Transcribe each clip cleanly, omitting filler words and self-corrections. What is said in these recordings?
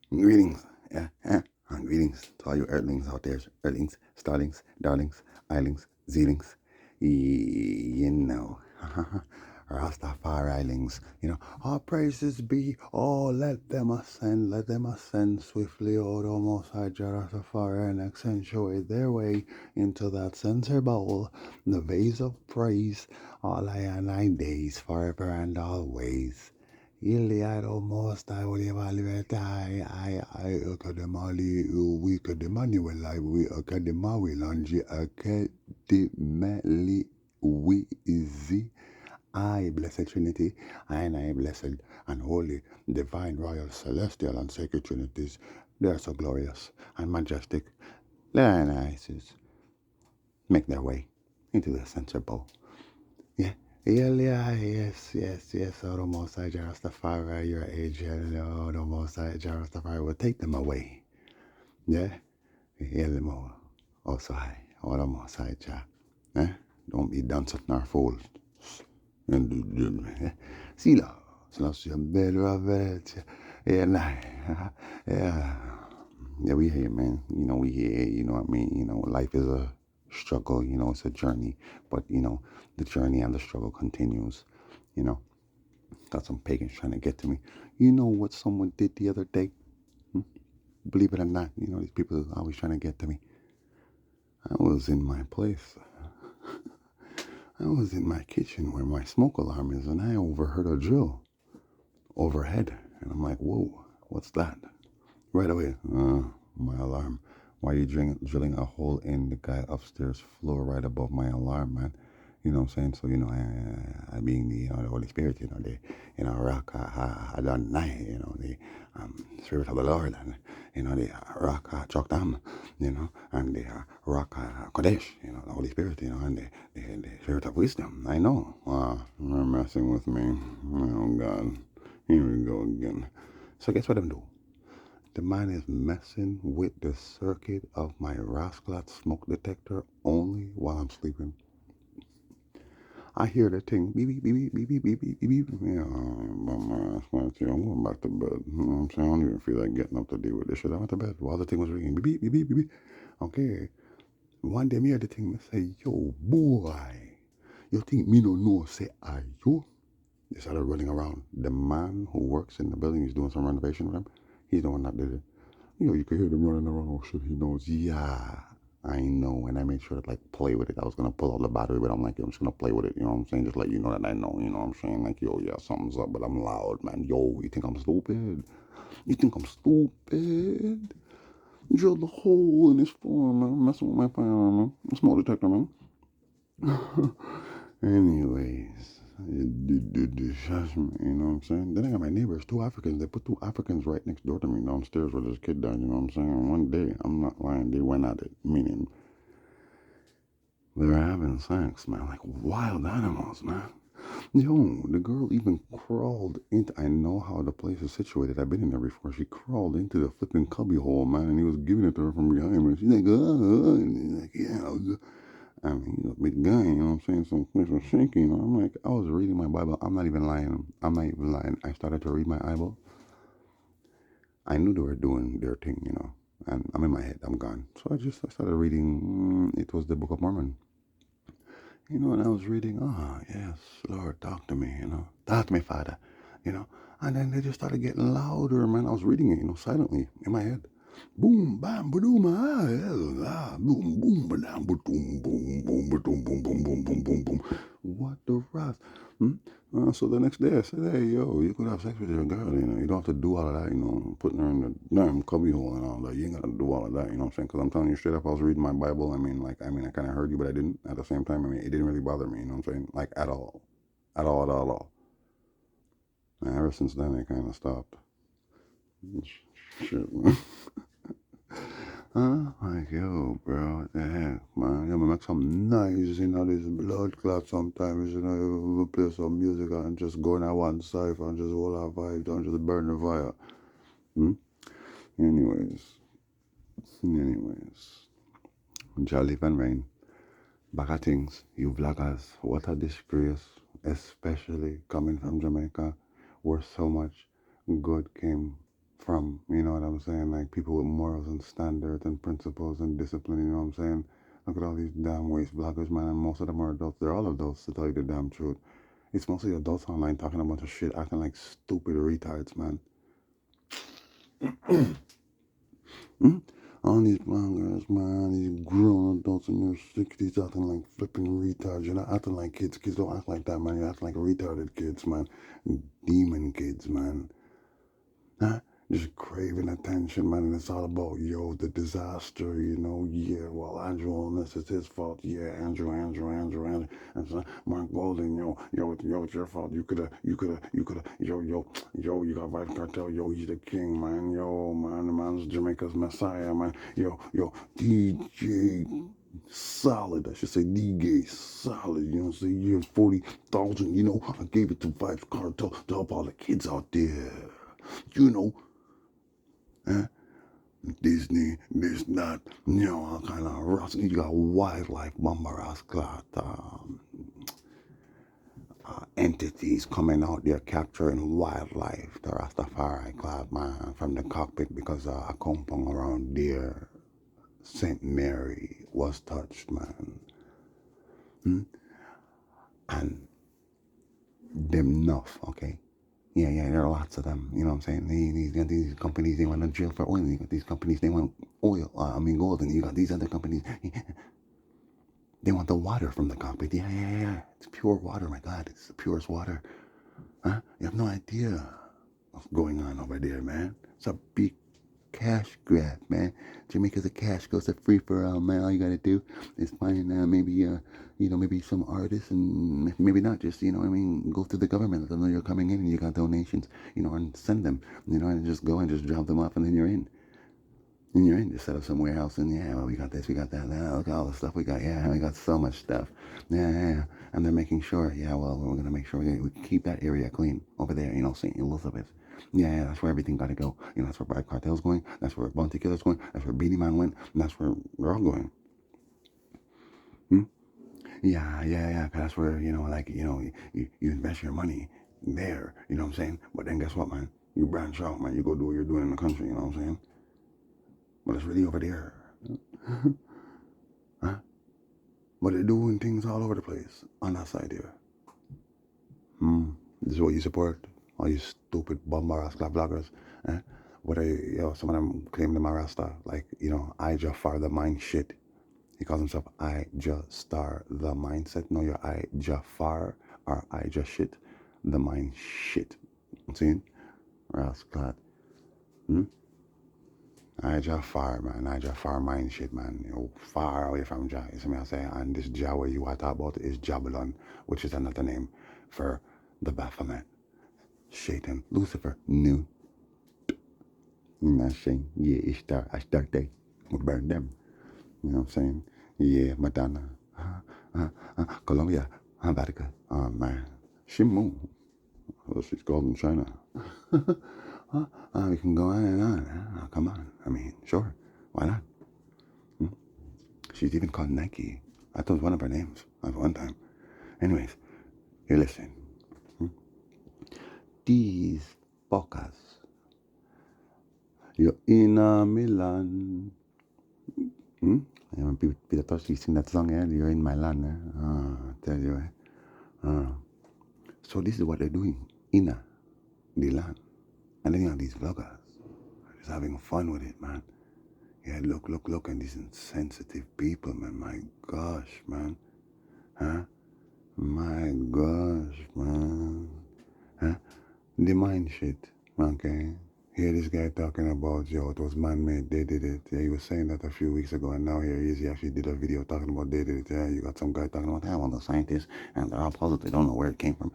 Greetings, and greetings to all you earthlings out there, earthlings, starlings, darlings, islings, zealings, you know, Rastafarilings, all praises be, oh, let them ascend swiftly, oh, the Most High Rastafari, and accentuate their way into that center bowl, the vase of praise, all I and I days, forever and always. Iliado most I would evaluate I academali we academanuel I we academawi lanji academali we easy I blessed Trinity and I blessed and holy divine royal celestial and sacred trinities they are so glorious and majestic Dionysus make their way into the center bowl. Yeah. Yeah, yes. Oh, the Most High Rastafari, your agent, oh, the Most High Rastafari will take them away. Yeah? More. Also high. Oh, the Most High Jah. Eh? Don't be done such nor fools. See, la. See, I'm better of it. Yeah, nah. Yeah. Yeah, we here, man. We here, you know what I mean? Life is a struggle, it's a journey. But, the journey and the struggle continues, you know. Got some pagans trying to get to me. You know what someone did the other day? Hmm? Believe it or not, these people are always trying to get to me. I was in my place. I was in my kitchen where my smoke alarm is, and I overheard a drill overhead. And I'm like, whoa, what's that? Right away, my alarm. Why are you drilling a hole in the guy upstairs floor right above my alarm, man? You know what I'm saying? So, I being the Holy Spirit, the, rock, Adonai, the Spirit of the Lord, and, the rock, Chokdam, and the rock, Kodesh, the Holy Spirit, and the Spirit of wisdom. I know. They're messing with me. Oh, God. Here we go again. So, guess what I'm doing? The man is messing with the circuit of my Rasclat smoke detector only while I'm sleeping. I hear that thing beep beep beep beep beep beep beep beep beep. Yeah, I'm going back to bed. You know what I'm saying? I don't even feel like getting up to deal with this shit. I went to bed while the thing was ringing. Beep beep beep beep beep beep. Okay. One day me hear the thing me say, yo boy, you think me no know say are you? They started running around. The man who works in the building, he's doing some renovation with him. He's the one that did it. You could hear them running around. Oh shit, he knows. Yeah, I know. And I made sure to play with it. I was gonna pull out the battery, but I'm like, yo, I'm just gonna play with it. You know what I'm saying? Just let you know that I know. You know what I'm saying? Like, yo, yeah, something's up, but I'm loud, man. Yo, you think I'm stupid? You think I'm stupid? Drilled the hole in this floor, man. Messing with my firearm, man. Smoke detector, man. Anyways, you know what I'm saying? Then I got my neighbors, two Africans. They put two Africans right next door to me downstairs with this kid down, you know what I'm saying? One day, I'm not lying, they went at it, meaning they were having sex, man, like wild animals, man. Yo, the girl even crawled into, I know how the place is situated. I've been in there before. She crawled into the flipping cubby hole, man, and he was giving it to her from behind me. She's like, and he's like, yeah. I mean, he's a big guy, you know what I'm saying? Some things were shaking, I'm like, I was reading my Bible. I'm not even lying. I'm not even lying. I started to read my Bible. I knew they were doing their thing, and I'm in my head. I'm gone. So I started reading. It was the Book of Mormon. And I was reading, yes, Lord, talk to me, talk to me, Father, you know. And then they just started getting louder, man. I was reading it, silently in my head. Boom, bam, boom, boom, boom, bam, boom, boom, boom, boom, boom, boom, boom, boom, boom, boom, boom. What the rest? So the next day I said, hey, yo, you could have sex with your girl, you don't have to do all of that, putting her in the damn cubby hole and all that. You ain't got to do all of that, you know what I'm saying? Because I'm telling you straight up, I was reading my Bible. I kind of heard you, but I didn't at the same time. It didn't really bother me, you know what I'm saying? Like, at all. At all, at all, at all. And ever since then, it kind of stopped. Shit, man. Like, yo, bro, what the heck, man? You make some noise, this blood clot sometimes, you play some music and just go on one side and just hold our vibe down, just burn the fire. Anyways, Jolly and Rain, back at things, you vloggers, what a disgrace, especially coming from Jamaica, where so much good came from. You know what I'm saying? Like people with morals and standards and principles and discipline. You know what I'm saying? Look at all these damn waste bloggers, man, and most of them are adults. They're all adults, to tell you the damn truth. It's mostly adults online talking a bunch of shit, acting like stupid retards, man. Hmm? All these bloggers, man, these grown adults in their 60s acting like flipping retards. You're not acting like kids. Kids don't act like that, man. You're acting like retarded kids, man. Demon kids, man. Huh? Just craving attention, man. And it's all about, yo, the disaster, you know. Yeah, well, Andrew illness is his fault. Yeah, Andrew. And so Mark Golden, yo, it's your fault. You coulda, yo, you got Vice Cartel. Yo, he's the king, man. Yo, man, the man's Jamaica's messiah, man. Yo, DJ Solid. I should say DJ Solid. You know what I'm saying? You have 40,000, you know. I gave it to Vice Cartel to help all the kids out there. You know, eh? Disney, this, that, you know, all kind of rust. You got wildlife bombardas, entities coming out there capturing wildlife. The Rastafari clad man from the cockpit because a compound around there, St. Mary, was touched, man. And them enough, okay? Yeah, there are lots of them. You know what I'm saying? These companies, they want to drill for oil. You got these companies, they want oil. Gold. And you got these other companies, they want the water from the cockpit. Yeah. It's pure water, my God. It's the purest water. Huh? You have no idea what's going on over there, man. It's a big cash grab, man. Jamaica's a cash goes to free for all, man. All you gotta do is find maybe some artists and maybe not just, go through the government. Let them know you're coming in and you got donations, and send them, and just go and just drop them off and then you're in. And you're in, just set up some warehouse and we got this, we got that, look at all the stuff we got. Yeah, we got so much stuff. Yeah. And they're making sure, we're gonna make sure we keep that area clean over there, St. Elizabeth. Yeah, that's where everything got to go. That's where Bright Cartel's going. That's where Bounty Killer's going. That's where Beanie Man went. And that's where they're all going. Yeah. 'Cause that's where, you invest your money there. You know what I'm saying? But then guess what, man? You branch out, man. You go do what you're doing in the country. You know what I'm saying? But it's really over there. Huh? But they're doing things all over the place on that side here. This is what you support. All you stupid bum-ass bloggers. Eh? Some of them claim them a Rasta. Like, I Jafar the mind shit. He calls himself I just star the mindset. No, you're I Jafar or I just shit the mind shit. See? Rascal. I Jafar, man. I Jafar mind shit, man. Far away from Jah. You see me I say? And this Jah where you want to talk about is Jabulon, which is another name for the Baphomet. Satan, Lucifer, new. Shane, yeah, Astarte. We burn them. You know what I'm saying? Yeah, Madonna. Colombia, Vatican. Oh, man. Shimu. Well, she's called in China. We can go on and on. Come on. I mean, sure. Why not? She's even called Nike. I thought it was one of her names at one time. Anyways, here, listen. These fuckers. You're in Milan. When Peter Tosh sing that song, you're in Milan. I tell you. So this is what they're doing in the land. And then you have these vloggers just having fun with it, man. Yeah, look, and these insensitive people, man. My gosh, man. Huh? My gosh, man. Huh? The mind shit, okay? Hear this guy talking about, it was man-made, they did it. Yeah, he was saying that a few weeks ago, and now here he is, he actually did a video talking about they did it. Yeah, you got some guy talking about, the scientists, and they're all positive, they don't know where it came from.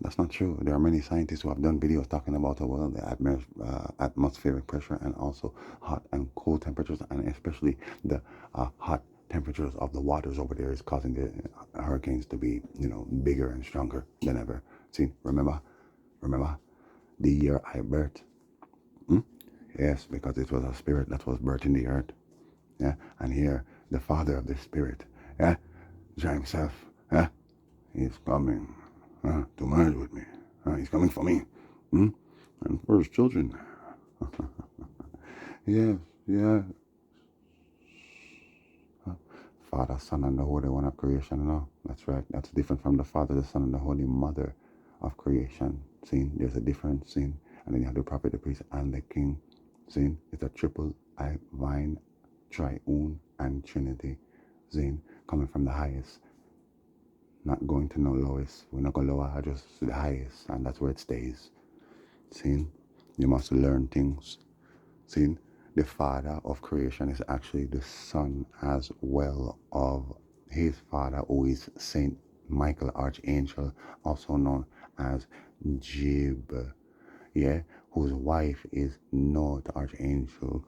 That's not true. There are many scientists who have done videos talking about, the atmospheric pressure and also hot and cold temperatures, and especially the hot temperatures of the waters over there is causing the hurricanes to be, bigger and stronger than ever. See, remember the year I birthed? Yes, because it was a spirit that was birthed in the earth. Yeah, and here, the father of the spirit, Jah himself, he's coming to merge with me. He's coming for me. And for his children. Yeah, yeah. Father, Son, and the Holy One of creation. No, that's right. That's different from the Father, the Son, and the Holy Mother of creation. See, there's a difference. See, and then you have the prophet, the priest, and the king. See, it's a triple divine, triune, and Trinity. See, coming from the highest, not going to no lowest. We're not going lower, just the highest, and that's where it stays. See, you must learn things. See, the father of creation is actually the son as well of his father, who is Saint Michael Archangel, also known as Jib, yeah, whose wife is North Archangel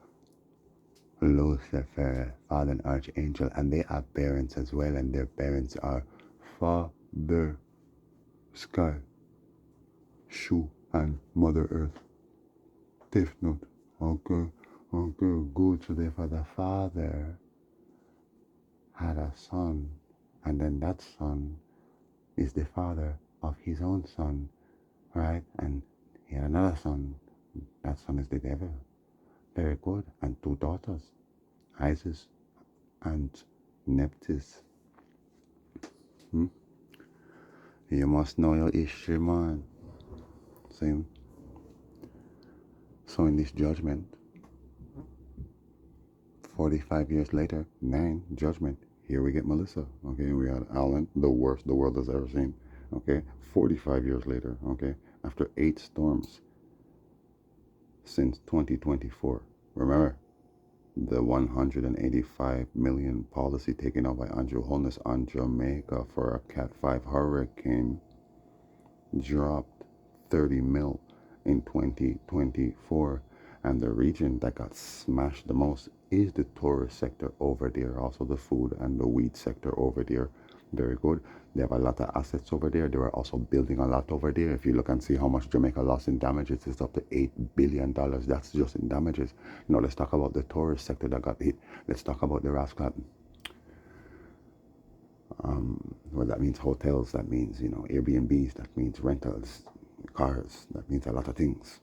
Lucifer, father and archangel, and they are parents as well, and their parents are Father Sky, Shu, and Mother Earth. Death Note. Okay, okay, good. So therefore the father had a son, and then that son is the father of his own son, right? And he had another son. That son is the devil. Very good. And two daughters, Isis and Nephthys. You must know your history, man. Same. So in this judgment, 45 years later, judgment. Here we get Melissa. Okay, we had Alan, the worst the world has ever seen. Okay, 45 years later. Okay, after 8 storms since 2024. Remember the 185 million policy taken out by Andrew Holness on Jamaica for a Cat 5 hurricane dropped 30 mil in 2024, and the region that got smashed the most is the tourist sector over there, also the food and the weed sector over there. Very good. They have a lot of assets over there. They were also building a lot over there. If you look and see how much Jamaica lost in damages, it's up to $8 billion. That's just in damages. Now let's talk about the tourist sector that got hit. Let's talk about the rascal. Well, that means hotels, that means, Airbnbs, that means rentals, cars, that means a lot of things.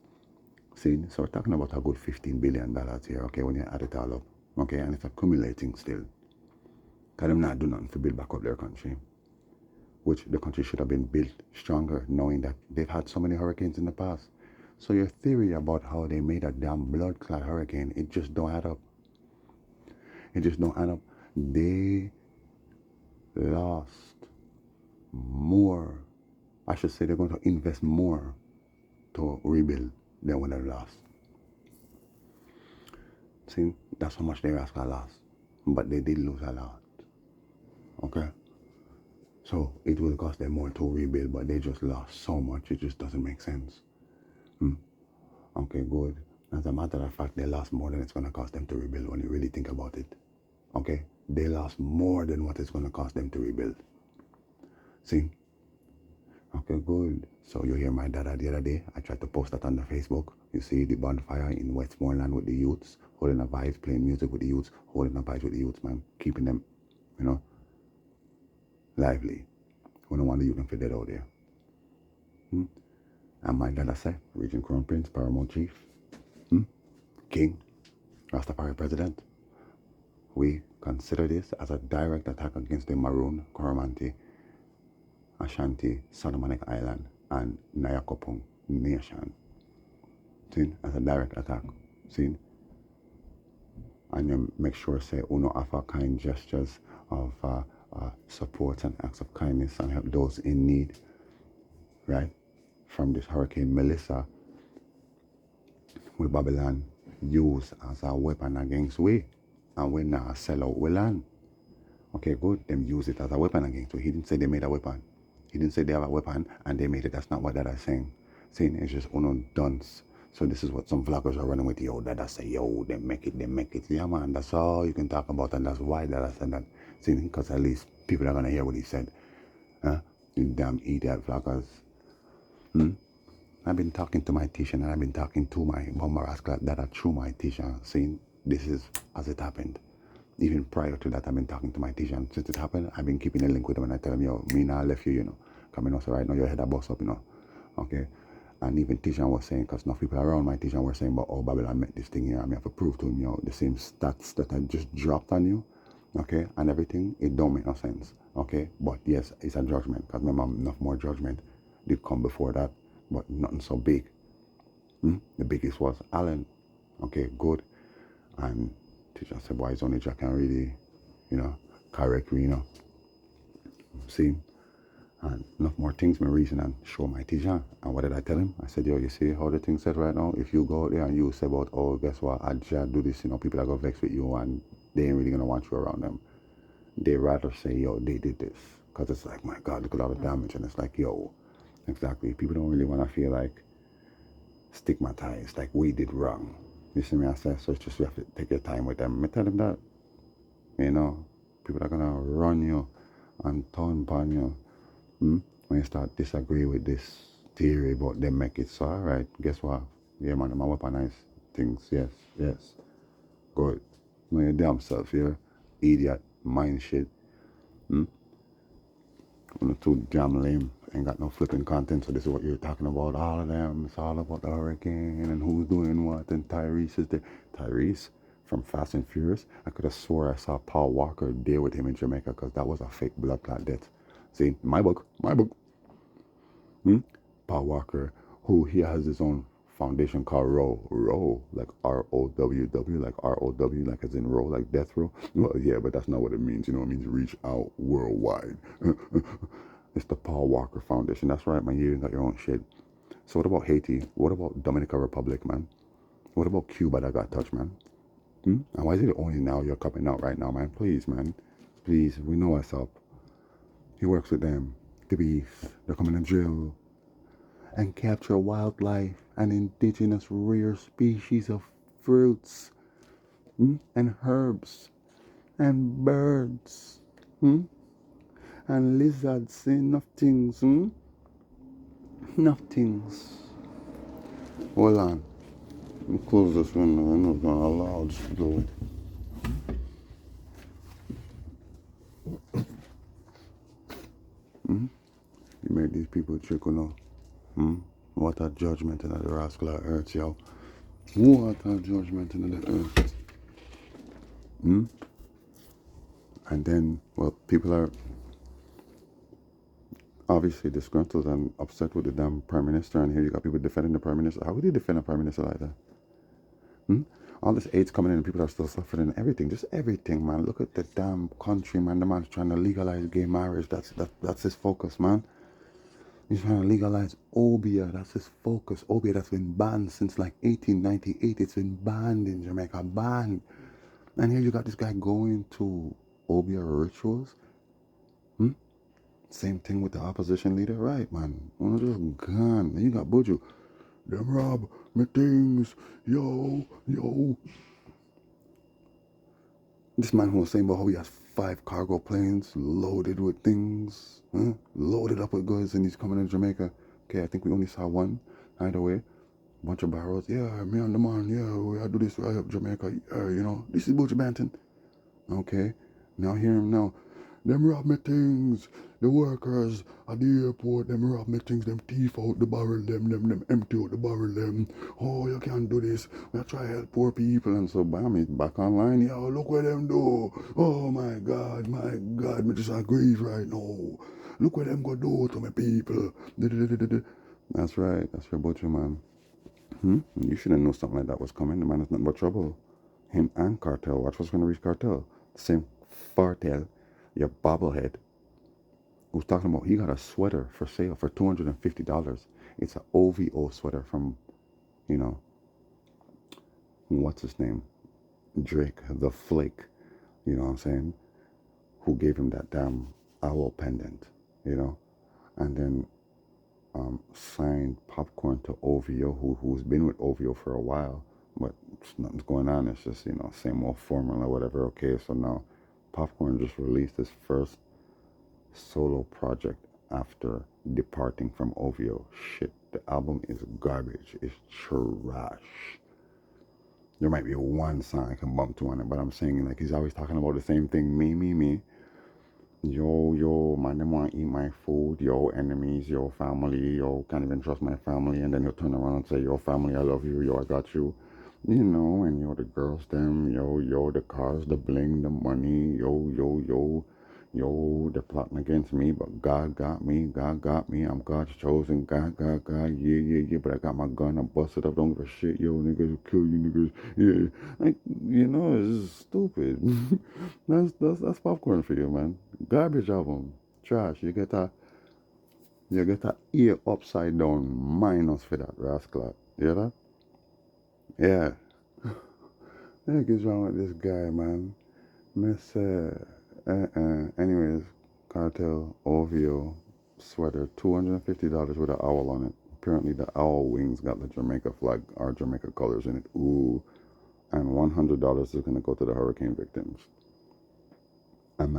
See, so we're talking about a good $15 billion here, okay, when you add it all up, okay, and it's accumulating still. Because them not do nothing to build back up their country, which the country should have been built stronger, knowing that they've had so many hurricanes in the past. So your theory about how they made a damn blood clot hurricane, it just don't add up. It just don't add up. They lost more. I should say they're going to invest more to rebuild than what they lost. See, that's how much they lost. But they did lose a lot. Okay? So it will cost them more to rebuild, but they just lost so much, it just doesn't make sense. Okay, good. As a matter of fact, they lost more than it's going to cost them to rebuild when you really think about it. Okay? They lost more than what it's going to cost them to rebuild. See? Okay, good. So you hear my dada the other day. I tried to post that on the Facebook. You see the bonfire in Westmoreland with the youths, holding a vibes, playing music with the youths, holding a vibes with the youths, man. Keeping them, lively. We don't want the youth to dead out there. And my dada said, Region Crown Prince, Paramount Chief, King, Rastafari President, we consider this as a direct attack against the Maroon, Coromantee, Ashanti, Solomonic Island, and Nyakopong Nation. See, as a direct attack. See, and you make sure say uno offer kind gestures of support and acts of kindness and help those in need, right? From this Hurricane Melissa, with Babylon use as a weapon against we, and we now sell out we land. Okay, good. Them use it as a weapon against we. He didn't say they made a weapon. He didn't say they have a weapon and they made it. That's not what that is saying. Saying it's just uno dunce. So this is what some vloggers are running with. Yo, that I say, yo, they make it. Yeah, man, that's all you can talk about, and that's why that I said that. See, because at least people are gonna hear what he said. Huh? You damn idiot vloggers. I've been talking to my teacher, and I've been talking to my mama rascal that are through my teacher, saying this is as it happened. Even prior to that, I've been talking to my teacher, and since it happened, I've been keeping a link with them, and I tell them, yo, me now left you, Coming also right now, your head a bust up, Okay? And even Tijan was saying, because enough people around my Tijan were saying, but oh, Babylon met this thing here, and I have to prove to him, the same stats that I just dropped on you, okay, and everything, it don't make no sense, okay? But yes, it's a judgment, because remember, enough more judgment did come before that, but nothing so big. The biggest was Allen, okay, good. And Tijan said, boy, it's only Jack can really, correct me, see? And enough more things, my reason and show my teacher. And what did I tell him? I said, yo, you see how the thing said right now? If you go out there and you say about, oh, guess what, I just do this, people are going to vex with you and they ain't really going to want you around them. They rather say, yo, they did this. Because it's like, my God, look at all the damage. And it's like, yo, exactly. People don't really want to feel like stigmatized, like we did wrong. You see me? I said, so it's just you have to take your time with them. I tell them that, people are going to run you and turn upon you. When you start disagree with this theory about them make it so alright, guess what? Yeah man, them weaponize things, yes. Good. Know your damn self here. Idiot, mind shit. When the two damn lame ain't got no flipping content, so this is what you're talking about. All of them, it's all about the hurricane and who's doing what, and Tyrese is there. Tyrese from Fast and Furious, I could have swore I saw Paul Walker deal with him in Jamaica because that was a fake blood clot death. See, my book. Paul Walker, who he has his own foundation called Row, like ROWW, like ROW, like as in row, like death row. Well, yeah, but that's not what it means. It means reach out worldwide. It's the Paul Walker Foundation. That's right, man. You got your own shit. So what about Haiti? What about Dominican Republic, man? What about Cuba that got touched, man? And why is it only now you're coming out right now, man? Please, man. Please, we know what's up. He works with them. The beef. They're coming to drill and capture wildlife and indigenous rare species of fruits and herbs and birds and lizards, enough things, enough things. Hold on. Let me close this window. I know it's gonna allow this to go. You make these people trickle now. What a judgment in the rascal of earth, yo. What a judgment in the earth. And then, well, people are obviously disgruntled and upset with the damn prime minister, and here you got people defending the prime minister. How would you defend a prime minister like that? All this AIDS coming in and people are still suffering and everything, just everything, man. Look at the damn country, man. The man's trying to legalize gay marriage. That's his focus, man. He's trying to legalize obeah. That's his focus. Obeah that's been banned since like 1898. It's been banned in Jamaica, banned. And here you got this guy going to obeah rituals. Same thing with the opposition leader, right, man? One just gone. Then you got Buju. Them rob me things, yo. This man who was saying about how he has 5 cargo planes loaded with things, loaded up with goods, and he's coming to Jamaica. Okay, I think we only saw one. Either way, bunch of barrels. Yeah, me and the man. Yeah, we do this right up Jamaica. This is Buju Banton. Okay, now hear him now. Them rob me things. The workers at the airport, them rob me things. Them thief out the barrel, them empty out the barrel, them. Oh, you can't do this. We try to help poor people. And so, bam, it's back online. Yo, look what them do. Oh, my God, me just agree right now. Look what them go do to my people. That's right. That's your butcher, man. You should have known something like that was coming. The man is nothing but trouble. Him and Cartel. Watch what's going to reach Cartel. The same Fartel, your bobblehead, who's talking about he got a sweater for sale for $250. It's an OVO sweater from, what's his name? Drake, the Flake. You know what I'm saying? Who gave him that damn owl pendant, And then signed Popcorn to OVO, who's been with OVO for a while, but nothing's going on. It's just, same old formula or whatever. Okay, so now Popcorn just released his first solo project after departing from OVO. Shit, the album is garbage. It's trash. There might be one song I can bump to on it, but I'm saying, like, he's always talking about the same thing. Me. Yo, man, them want to eat my food. Yo, enemies, yo, family, yo, can't even trust my family. And then he'll turn around and say, yo, family, I love you. Yo, I got you. You know, and yo, the girls, them, yo, the cars, the bling, the money, yo, they're plotting against me, but God got me, I'm God's chosen, God, yeah, but I got my gun, I busted up, don't give a shit, yo, niggas will kill you, niggas, yeah, like, it's just stupid. That's popcorn for you, man. Garbage album, trash, you get that ear upside down, minus for that, rascal, you hear that? Yeah, what is wrong with this guy, man? Miss, anyways, cartel, OVO, sweater, $250 with an owl on it. Apparently, the owl wings got the Jamaica flag, our Jamaica colors in it. Ooh. And $100 is going to go to the hurricane victims. And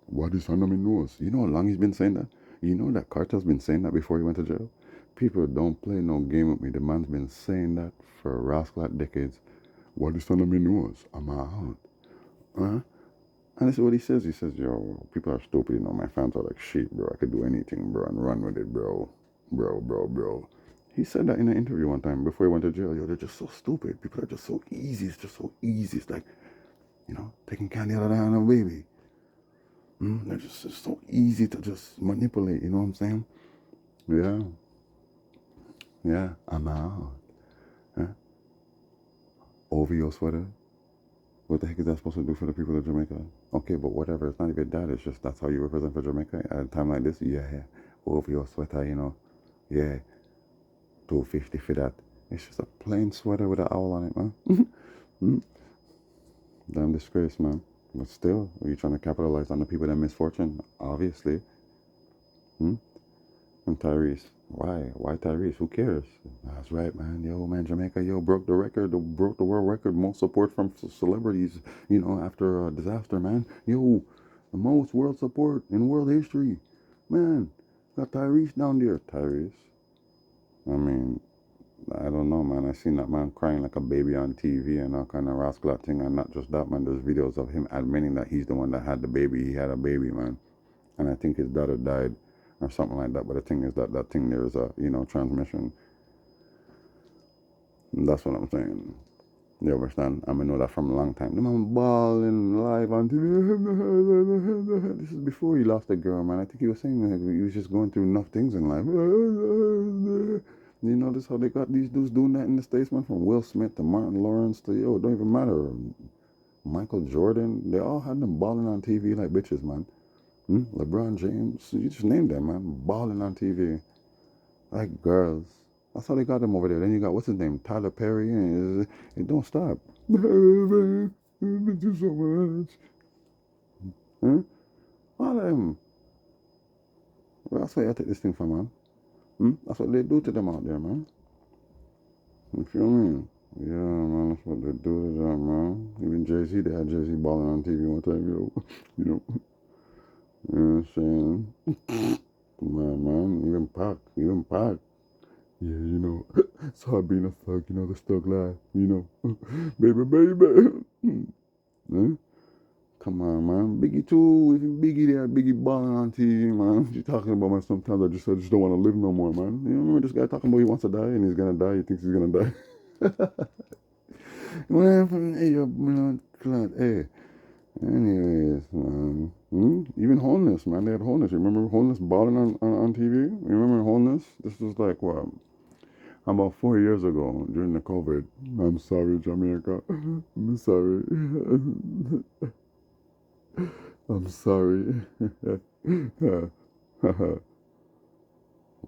what is on him nose? You know how long he's been saying that? You know that Cartel's been saying that before he went to jail? People don't play no game with me. The man's been saying that for rascal decades. What is on him nose? I'm out. Huh? And this is what he says. He says, yo, people are stupid. My fans are like sheep, bro. I could do anything, bro, and run with it, bro. Bro. He said that in an interview one time before he went to jail. Yo, they're just so stupid. People are just so easy. It's just so easy. It's like, taking candy out of the hand of a baby. They're just it's so easy to just manipulate. You know what I'm saying? Yeah. I'm out. Huh? Over your sweater. What the heck is that supposed to do for the people of Jamaica? Okay, but whatever. It's not even that. It's just that's how you represent for Jamaica at a time like this. Yeah. Over your sweater, Yeah. $250 for that. It's just a plain sweater with an owl on it, man. Damn disgrace, man. But still, are you trying to capitalize on the people that misfortune? Obviously. Hmm? And Tyrese. Why? Why Tyrese? Who cares? That's right, man. Yo, man, Jamaica, broke the record, broke the world record, most support from celebrities, after a disaster, man. Yo, the most world support in world history. Man, got Tyrese down there. Tyrese. I mean, I don't know, man. I seen that man crying like a baby on TV and all kind of rascal thing. And not just that, man. There's videos of him admitting that he's the one that had the baby. He had a baby, man. And I think his daughter died or something like that. But the thing is that thing there is a, transmission. And that's what I'm saying. You understand? I know that from a long time. The man balling live on TV. This is before he lost the girl, man. I think he was saying that he was just going through enough things in life. You notice how they got these dudes doing that in the States, man? From Will Smith to Martin Lawrence to, it don't even matter. Michael Jordan. They all had them balling on TV like bitches, man. LeBron James. You just named them, man. Balling on TV. Like girls. That's how they got them over there. Then you got, what's his name? Tyler Perry. And it don't stop. Thank you so much. Huh? All of them. Well, that's why I take this thing from, man. That's what they do to them out there, man. You feel me? Yeah, man, that's what they do to them, man. Even Jay-Z, they had Jay-Z balling on TV one time, You know what I'm saying? Come on, man. Even Pac. Yeah, it's hard being a thug, the thug life, baby. Huh? Come on, man. Biggie too. Even Biggie there, Biggie balling on TV, man. What you talking about, man? Sometimes I just don't want to live no more, man. You remember this guy talking about he wants to die and he's gonna die. He thinks he's gonna die. Well, hey, hey. Anyways, man. Even Wholeness, man. They had Wholeness. You remember Wholeness balling on TV? You remember Wholeness? This was like, what? About 4 years ago, during the COVID. I'm sorry, Jamaica. I'm sorry. I'm sorry.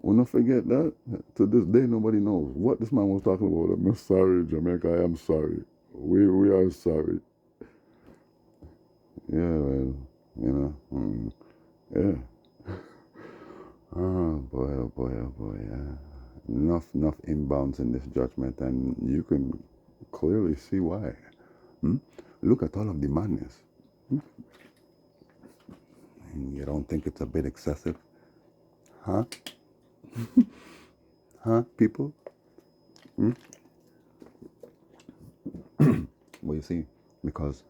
We'll not forget that. To this day, nobody knows what this man was talking about. I'm sorry, Jamaica. I am sorry. We are sorry. Yeah, well, yeah. Oh boy. Yeah. Enough inbounds in this judgment, and you can clearly see why. Look at all of the madness. And you don't think it's a bit excessive? Huh? Huh, people? Well, you see, because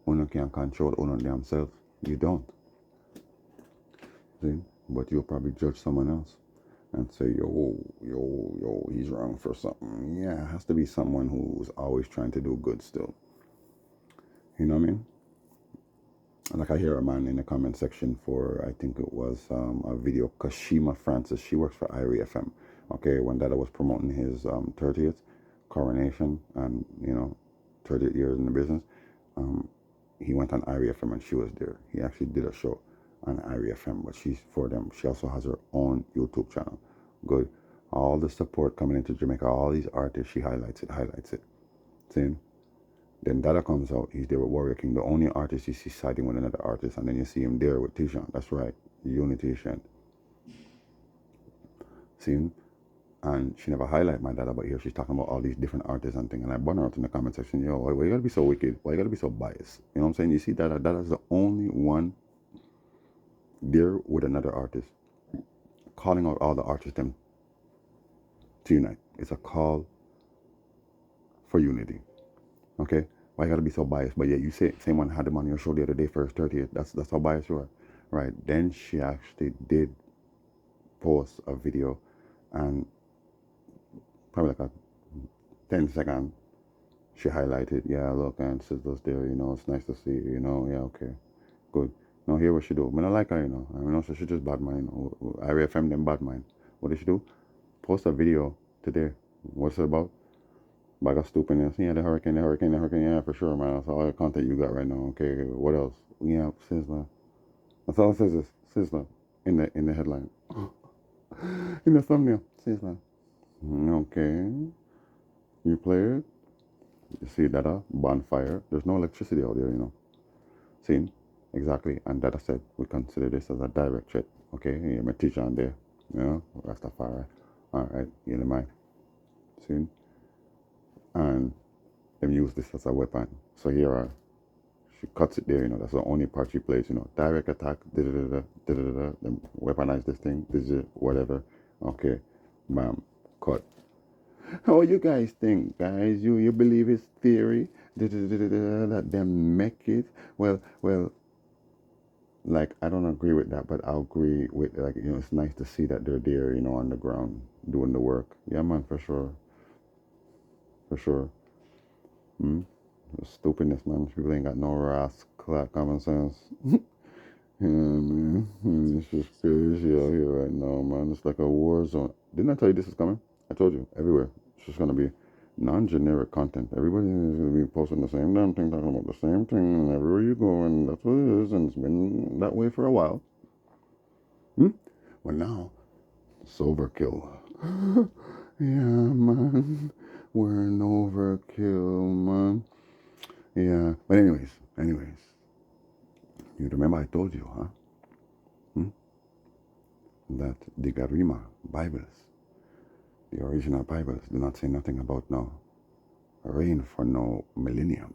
uno can't control uno damn self. You don't. See? But you'll probably judge someone else and say, yo, he's wrong for something. Yeah, it has to be someone who's always trying to do good still. You know what I mean? Like I hear a man in the comment section for, I think it was a video, Kashima Francis. She works for Irie FM. Okay, when Dada was promoting his 30th coronation and, 30 years in the business, he went on Irie FM and she was there. He actually did a show on Irie FM, but she's for them. She also has her own YouTube channel. Good. All the support coming into Jamaica, all these artists, she highlights it. See? Then Dada comes out, he's there with Warrior King, the only artist you see siding with another artist, and then you see him there with Tishan. That's right, Unity Shan. See him? And she never highlight my Dada, but here she's talking about all these different artists and things. And I burn her out in the comment section, yo, why you gotta be so wicked? Why you gotta be so biased? You know what I'm saying? You see Dada's the only one there with another artist, calling out all the artists them to unite. It's a call for unity. Okay? Why you gotta be so biased? But yeah, you say same one had him on your show the other day for his 30th. That's how biased you are. Right. Then she actually did post a video and probably like a 10-second she highlighted, yeah, look, and Sizzler's there, it's nice to see you, yeah, okay. Good. Now hear what she do. I don't like her, I know so she just bad mind. Irie FM them bad mind. What did she do? Post a video today. What's it about? Bag of stupidness. Yeah, the hurricane. Yeah, for sure, man. That's all the content you got right now. Okay, what else? Yeah, Sizzler. That's all it says is Sizzler in the headline. In the thumbnail. Sizzler. Okay. You play it. You see Dada, bonfire. There's no electricity out there, See? Exactly. And Dada said we consider this as a direct threat. Okay, you're my teacher on there. Rastafari. Alright, you know mind. See? And them use this as a weapon. So here she cuts it there, that's the only part she plays, direct attack, then weaponize this thing, whatever. Okay, bam, cut. How you guys think, guys? You believe his theory that them make it? Well, like I don't agree with that, but I'll agree with it's nice to see that they're there, on the ground doing the work. Yeah, man, for sure. Stupidness, man. People ain't got no rascal common sense. Yeah, man. It's just crazy out here right now, man. It's like a war zone. Didn't I tell you this is coming? I told you, everywhere. It's just gonna be non-generic content. Everybody is gonna be posting the same damn thing, talking about the same thing, and everywhere you go, and that's what it is, and it's been that way for a while. But now, it's overkill. Yeah, man. We're an overkill, man. Yeah. But anyways. You remember I told you, huh? That the Garima Bibles, the original Bibles, do not say nothing about no reign for no millennium.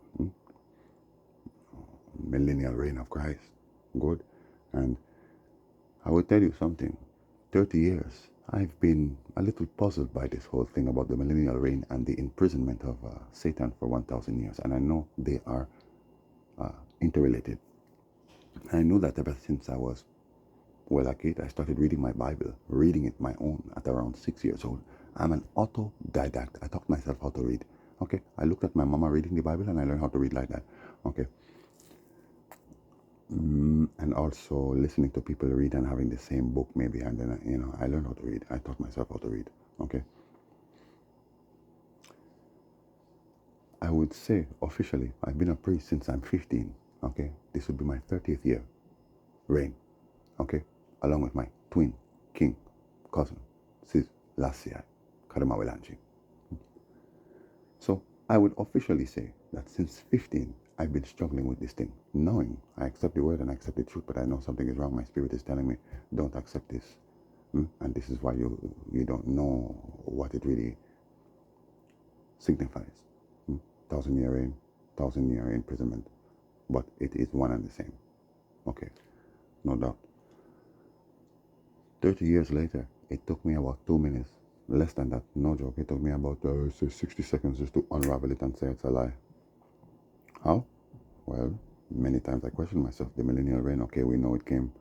Millennial reign of Christ. Good. And I will tell you something. 30 years, I've been a little puzzled by this whole thing about the millennial reign and the imprisonment of Satan for 1,000 years. And I know they are interrelated. I know that ever since I was, a kid, I started reading my Bible, reading it my own at around 6 years old. I'm an autodidact. I taught myself how to read. Okay, I looked at my mama reading the Bible and I learned how to read like that. Okay. And also listening to people read and having the same book maybe, and then I learned how to read. I taught myself how to read. Okay. I would say officially I've been a priest since I'm 15. Okay, this would be my 30th year reign. Okay, along with my twin king cousin Sis Lassia Kadamawelanchi. So I would officially say that since 15 I've been struggling with this thing, knowing I accept the word and I accept the truth, but I know something is wrong. My spirit is telling me, don't accept this. And this is why you don't know what it really signifies. 1,000-year reign, 1,000-year imprisonment. But it is one and the same. Okay, no doubt. 30 years later, it took me about 2 minutes. Less than that, no joke. It took me about 60 seconds just to unravel it and say it's a lie. How? Well, many times I questioned myself. The millennial reign, okay, we know it came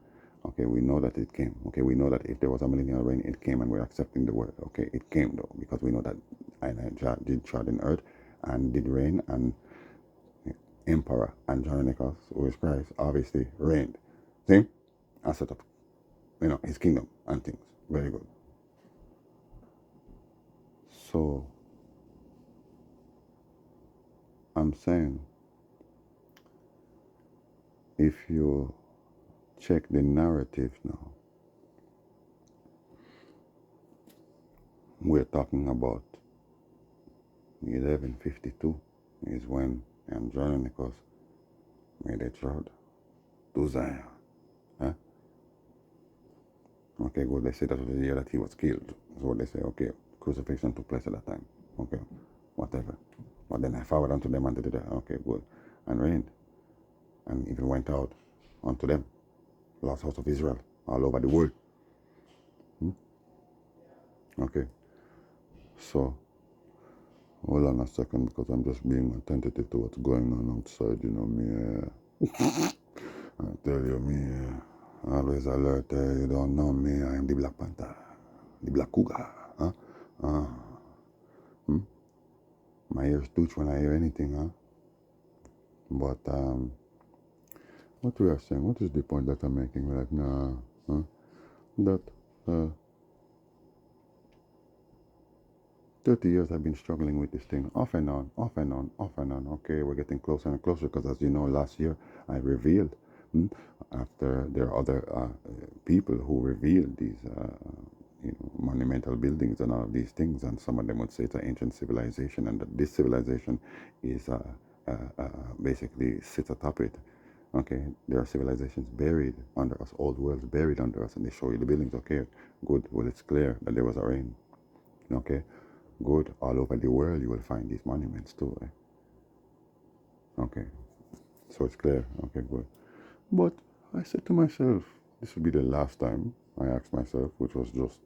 Okay, we know that it came. Okay, we know that if there was a millennial reign, it came, and we're accepting the word. Okay, it came though, because we know that Elijah did trod in earth and did reign, and Emperor Andronicus, who is Christ, obviously reigned. See? And set up, his kingdom and things. Very good. So, I'm saying, if you check the narrative now, we're talking about 1152 is when Andronicus made a trod to Zion. Huh? Okay, good. They say that was the year that he was killed. So they say, okay, crucifixion took place at that time. Okay, whatever. But then I forward unto them unto the okay, good. And reigned. And even went out unto them. Lost house of Israel all over the world. Okay. So hold on a second, because I'm just being attentive to what's going on outside, me. I tell you, me, always alert. You don't know me. I am the Black Panther, the Black Cougar. Huh? My ears twitch when I hear anything, huh? But what we are saying, what is the point that I'm making right now? Huh? That 30 years I've been struggling with this thing, off and on, off and on, off and on. Okay, we're getting closer and closer, because as you know, last year I revealed, after there are other people who revealed these monumental buildings and all of these things, and some of them would say it's an ancient civilization, and that this civilization is basically sits atop it. Okay, there are civilizations buried under us, old worlds buried under us, and they show you the buildings. Okay, good. Well, it's clear that there was a rain. Okay, good. All over the world you will find these monuments too. Okay, so it's clear. Okay, good. But I said to myself, this would be the last time. I asked myself, which was just,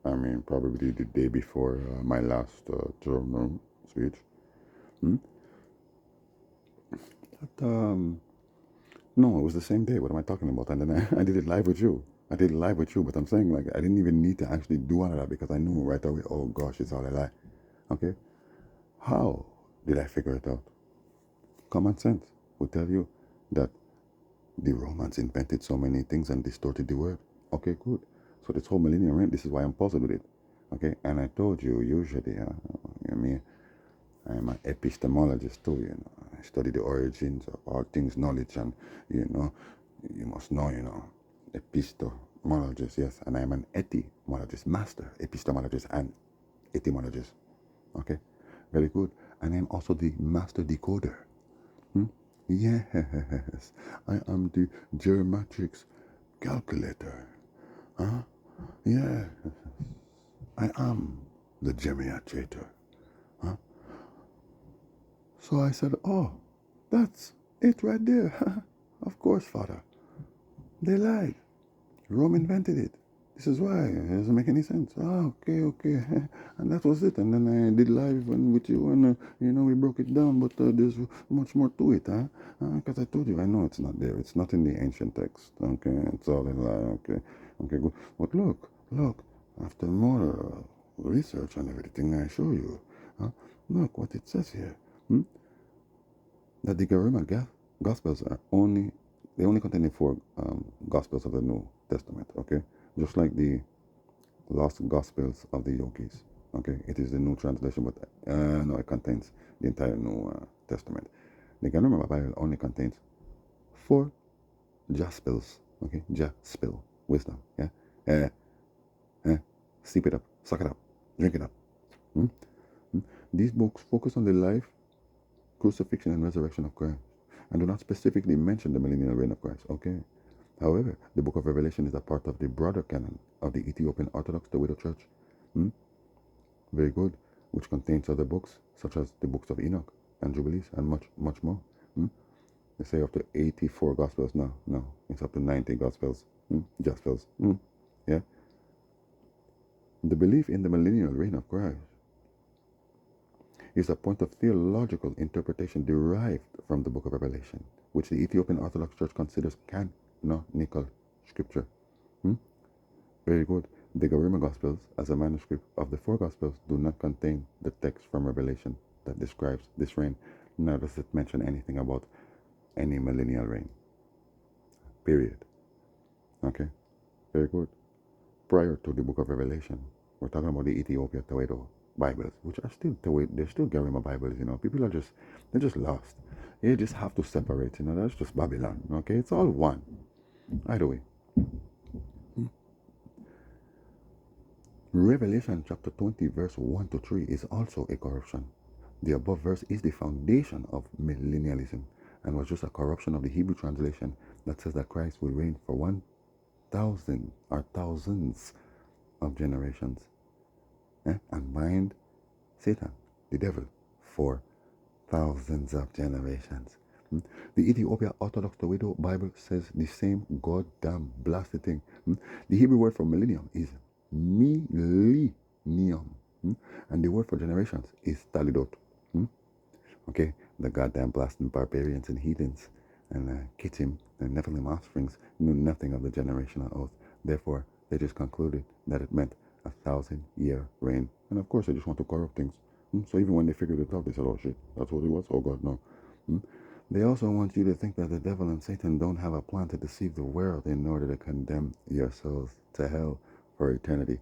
probably the day before my last journal speech. That, no, it was the same day. What am I talking about? And then I did it live with you. I did it live with you, but I'm saying, like, I didn't even need to actually do all of that, because I knew right away, oh gosh, it's all a lie. Okay? How did I figure it out? Common sense would tell you that the Romans invented so many things and distorted the word. Okay, good. So this whole millennial reign, this is why I'm puzzled with it. Okay, and I told you, usually, I'm an epistemologist too, I study the origins of all things knowledge, and, you must know, epistemologist, yes, and I'm an etymologist, master epistemologist and etymologist. Okay, very good. And I'm also the master decoder. Yes, I am the geometrics calculator. Huh? Yes, I am the geometrator. Huh? So I said, oh, that's it right there. Of course, Father. They lied. Rome invented it. This is why. It doesn't make any sense. Ah, okay. And that was it. And then I did live and with you, and, we broke it down, but there's much more to it, huh? Because I told you, I know it's not there. It's not in the ancient text. Okay, it's all in lie. Okay, good. But look, after more research and everything I show you, look what it says here. That the Garima Gospels they only contain the four Gospels of the New Testament, okay? Just like the lost Gospels of the Yogis, okay? It is the new translation, but no, it contains the entire New Testament. The Garima Bible only contains four Jaspels, okay? Jaspel, wisdom, yeah? Sip it up, suck it up, drink it up. These books focus on the life, crucifixion, and resurrection of Christ, and do not specifically mention the millennial reign of Christ, okay? However, the book of Revelation is a part of the broader canon of the Ethiopian Orthodox Tewido Church. Very good, which contains other books, such as the books of Enoch and Jubilees, and much more. They say up to 84 Gospels now. No, it's up to 90 Gospels. Gospels. Yeah. The belief in the millennial reign of Christ is a point of theological interpretation derived from the book of Revelation, which the Ethiopian Orthodox Church considers canonical scripture. Very good. The Garima Gospels, as a manuscript of the four Gospels, do not contain the text from Revelation that describes this reign, nor does it mention anything about any millennial reign. Period. Okay? Very good. Prior to the book of Revelation, we're talking about the Ethiopia Tewedo Bibles, which are still they're still Garima Bibles, you know. People are they're just lost. You just have to separate, you know. That's just Babylon. Okay? It's all one. Either way. Revelation chapter 20, verse 1 to 3 is also a corruption. The above verse is the foundation of millennialism and was just a corruption of the Hebrew translation that says that Christ will reign for 1,000 or thousands of generations and bind Satan, the devil, for thousands of generations. The Ethiopia Orthodox Tewido Bible says the same goddamn blasted thing. The Hebrew word for millennium is millennium, and the word for generations is talidot. Okay, the goddamn blasting barbarians and heathens and Kittim and Nephilim offsprings knew nothing of the generational oath. Therefore, they just concluded that it meant 1,000-year reign. And of course, they just want to corrupt things. So even when they figured it out, they said, oh shit, that's what it was? Oh God, no. They also want you to think that the devil and Satan don't have a plan to deceive the world in order to condemn your souls to hell for eternity.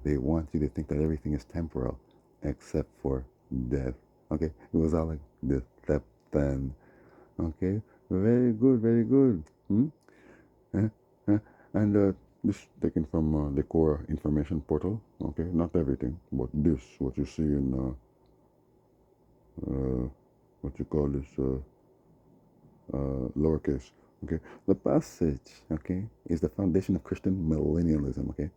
They want you to think that everything is temporal except for death. Okay, it was all like deception. Okay, very good, very good. And this taken from the core information portal. Okay, not everything, but this, what you see in what you call this lowercase. Okay, the passage, okay, is the foundation of Christian millennialism. Okay,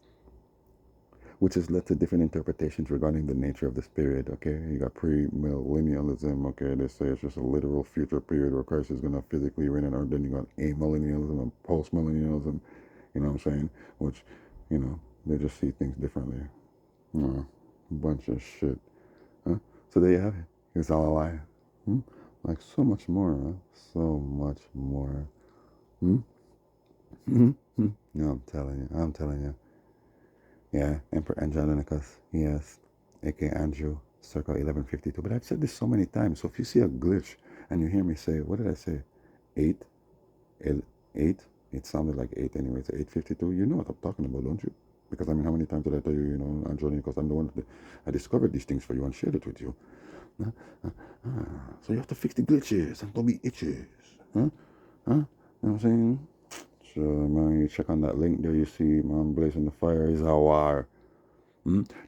which has led to different interpretations regarding the nature of this period. Okay, you got pre-millennialism. Okay, they say it's just a literal future period where Christ is gonna physically reign on earth. Then you got amillennialism and post-millennialism. You know what I'm saying? Which, you know, they just see things differently. Bunch of shit. So there you have it. It's all a lie. Like so much more. So much more. No, I'm telling you. Yeah, Emperor Andronicus, yes, aka Andrew, circa 1152. But I've said this so many times. So if you see a glitch and you hear me say, what did I say? 8? 8? It sounded like 8 anyway. It's 852. You know what I'm talking about, don't you? Because I mean, how many times did I tell you, you know, Andronicus, I'm the one that I discovered these things for you and shared it with you. So you have to fix the glitches and don't be itches. You know what I'm saying? So, man, you check on that link there, you see, man, blazing the fire is a war.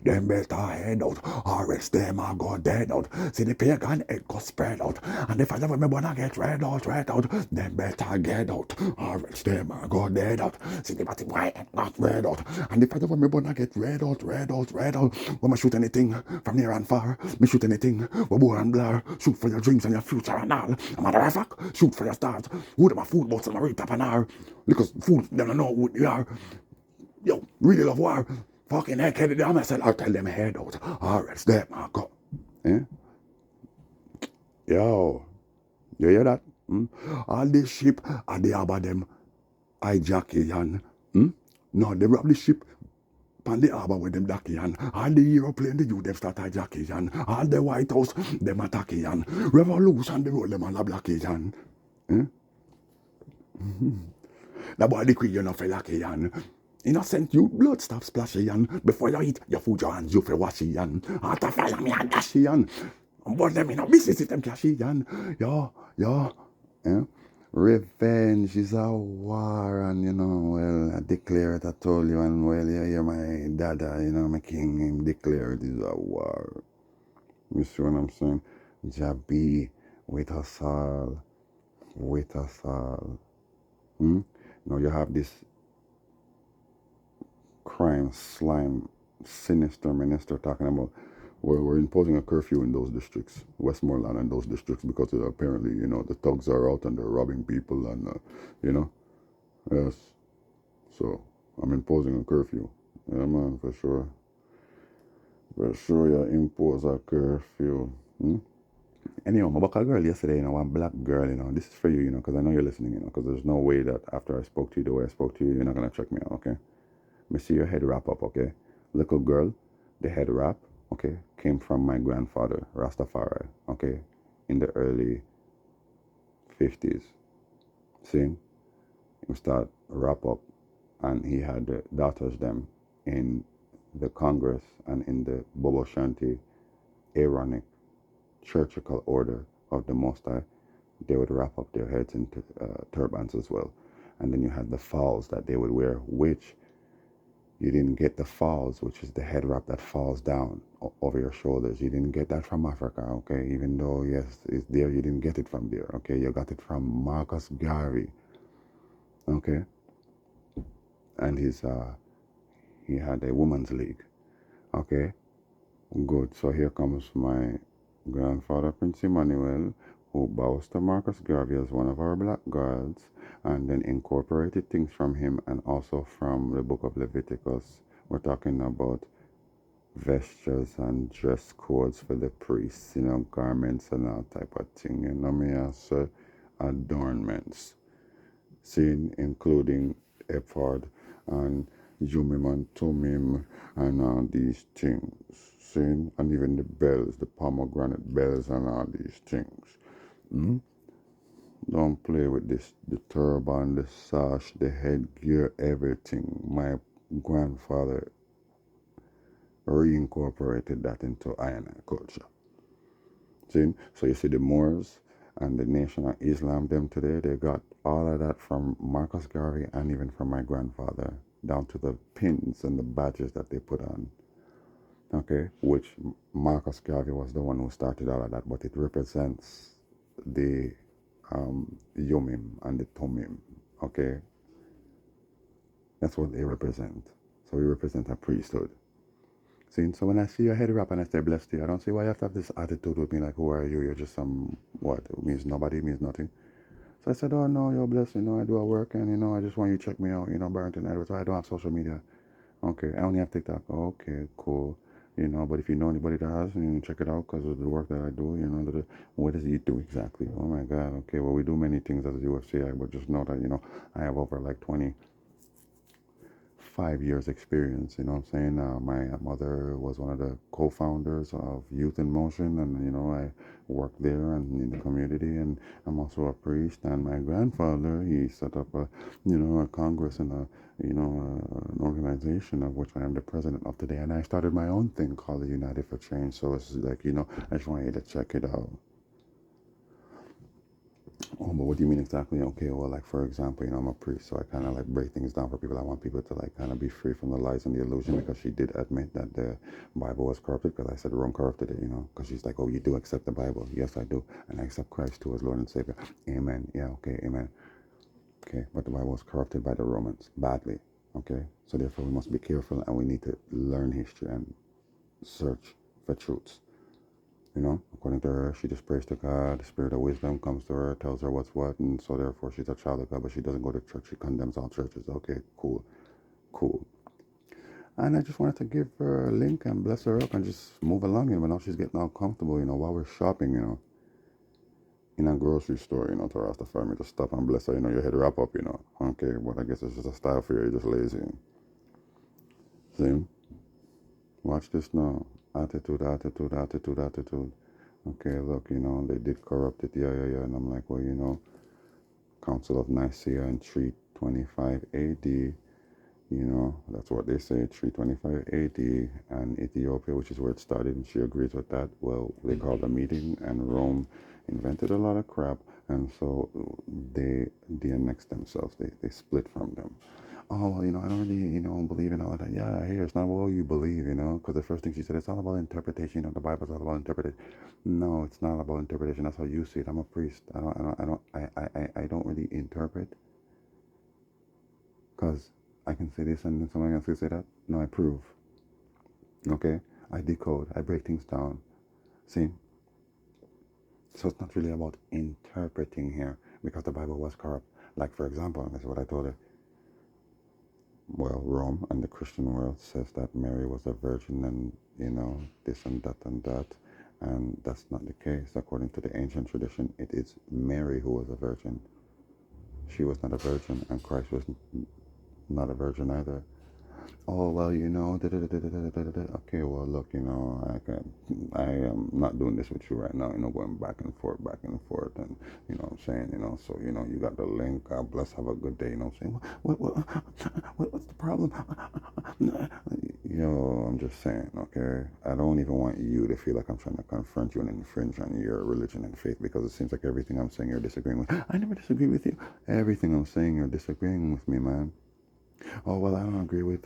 Them better head out, or else them are go dead out. See the pagan head go spread out, and if I never remember to get red out, them better get out, or else them are go dead out. See the body white got red out, and if I never remember to get red out. When I shoot anything from near and far, me shoot anything, we bore and blur, shoot for your dreams and your future and all. A matter of fact, shoot for your stars. Who them a food boats and a rate up an hour, because food them don't know who they are. Yo, really love war. Fucking head-headed down, I said, I'll tell them head out. Or else them, I'll go. Yo, you hear that? All this ship, are they about them hijack yan? No, they rob the ship on the harbor with them dacky yan. All the aeroplane, the youth, them start hijack yan. All the White House, them attack yan. Revolution, the road, them all a black yan. The boy, the queen, you know, for lucky yan. Innocent you blood stop splashing before you eat your food your hands you for washing after fire me and dashian. But them in a business system cashian. Yeah. Revenge is a war, and you know, well, I declare it, I told you, and well, yeah, you're my dada, you know, my king, him declare it is a war. You see what I'm saying? Jabi with us all. Now you have this crime, slime, sinister minister talking about we're imposing a curfew in those districts, Westmoreland and those districts, because apparently, you know, the thugs are out and they're robbing people and, you know, yes. So I'm imposing a curfew. Yeah, man, for sure. For sure, you impose a curfew. Anyhow, my buck a girl yesterday, you know, one black girl, you know, this is for you, you know, because I know you're listening, you know, because there's no way that after I spoke to you the way I spoke to you, you're not going to check me out, okay? me see your head wrap up, okay? Little girl, the head wrap, okay, came from my grandfather, Rastafari, okay, in the early 50s. See, he start wrap up, and he had the daughters them in the Congress and in the Bobo Shanti Aaronic churchical order of the Most High. They would wrap up their heads into turbans as well. And then you had the falls that they would wear, which you didn't get the falls, which is the head wrap that falls down over your shoulders. You didn't get that from Africa, okay? Even though, yes, it's there, you didn't get it from there, okay? You got it from Marcus Garvey, okay? And he had a women's league, okay? Good. So here comes my grandfather, Prince Emmanuel, who bows to Marcus Garvey as one of our black gods, and then incorporated things from him and also from the book of Leviticus. We're talking about vestures and dress codes for the priests, garments and all type of thing. Me also adornments, seen including ephod and Jumim and Tumim and all these things. Seen, and even the bells, the pomegranate bells and all these things. Don't play with this, the turban, the sash, the headgear, everything. My grandfather reincorporated that into Iron culture. See? So you see the Moors and the Nation of Islam, them today, they got all of that from Marcus Garvey and even from my grandfather, down to the pins and the badges that they put on. Okay, which Marcus Garvey was the one who started all of that, but it represents the Yomim and the Tomim. Okay, that's what they represent. So we represent a priesthood. See, so when I see your head wrap and I say blessed you, I don't see why you have to have this attitude with me like, who are you? You're just some, what? It means nobody, it means nothing. So I said, oh no, you're blessed, I do a work and, I just want you to check me out, Barrington Edwards. I don't have social media. Okay, I only have TikTok. Okay, cool. But if you know anybody that has, check it out because of the work that I do, what does he do exactly? Oh my God, okay, well, we do many things as a UFCI, but just know that, I have over like 25 years experience, what I'm saying? My mother was one of the co-founders of Youth in Motion, and, I work there and in the community, and I'm also a priest, and my grandfather, he set up a Congress and an organization of which I am the president of today, and I started my own thing called the United for Change, so it's like, I just want you to check it out. Oh, but what do you mean exactly? Okay, well, like, for example, I'm a priest, so I kind of like break things down for people. I want people to like kind of be free from the lies and the illusion, because she did admit that the Bible was corrupted, because I said wrong corrupted it, because she's like, oh, you do accept the Bible? Yes, I do. And I accept Christ too as Lord and Savior. Amen. Yeah, okay, amen. Okay, but the Bible was corrupted by the Romans badly. Okay, so therefore we must be careful, and we need to learn history and search for truths. According to her, she just prays to God. The spirit of wisdom comes to her, tells her what's what, and so therefore she's a child of God, but she doesn't go to church. She condemns all churches. Okay, cool. And I just wanted to give her a link and bless her up and just move along, but now she's getting all comfortable, while we're shopping, in a grocery store, to Rastafari, to stop and bless her, your head wrap up, Okay, but I guess it's just a style for you, you're just lazy. See? Watch this now. Attitude. Okay, look, they did corrupt it, yeah. And I'm like, well, Council of Nicaea in 325 AD, that's what they say, 325 AD, and Ethiopia, which is where it started, and she agrees with that. Well, they called a meeting, and Rome invented a lot of crap, and so they annexed themselves, they split from them. Oh, well, I don't really, believe in all of that. Yeah, here, it's not what you believe, because the first thing she said, it's all about interpretation, the Bible's all about interpretation. No, it's not about interpretation. That's how you see it. I'm a priest. I don't really interpret, because I can say this and then someone else can say that. No, I prove. Okay? I decode. I break things down. See? So it's not really about interpreting here, because the Bible was corrupt. Like, for example, that's what I told her. Well, Rome and the Christian world says that Mary was a virgin and, this and that and that. And that's not the case. According to the ancient tradition, it is Mary who was a virgin. She was not a virgin, and Christ was not a virgin either. Oh well, okay, well look, I am not doing this with you right now, going back and forth, and what I'm saying, so you got the link. God bless, have a good day, I'm saying, what's the problem? I'm just saying, okay, I don't even want you to feel like I'm trying to confront you and infringe on your religion and faith, because it seems like everything I'm saying you're disagreeing with. I never disagree with you. Everything I'm saying you're disagreeing with me, man. Oh well, I don't agree with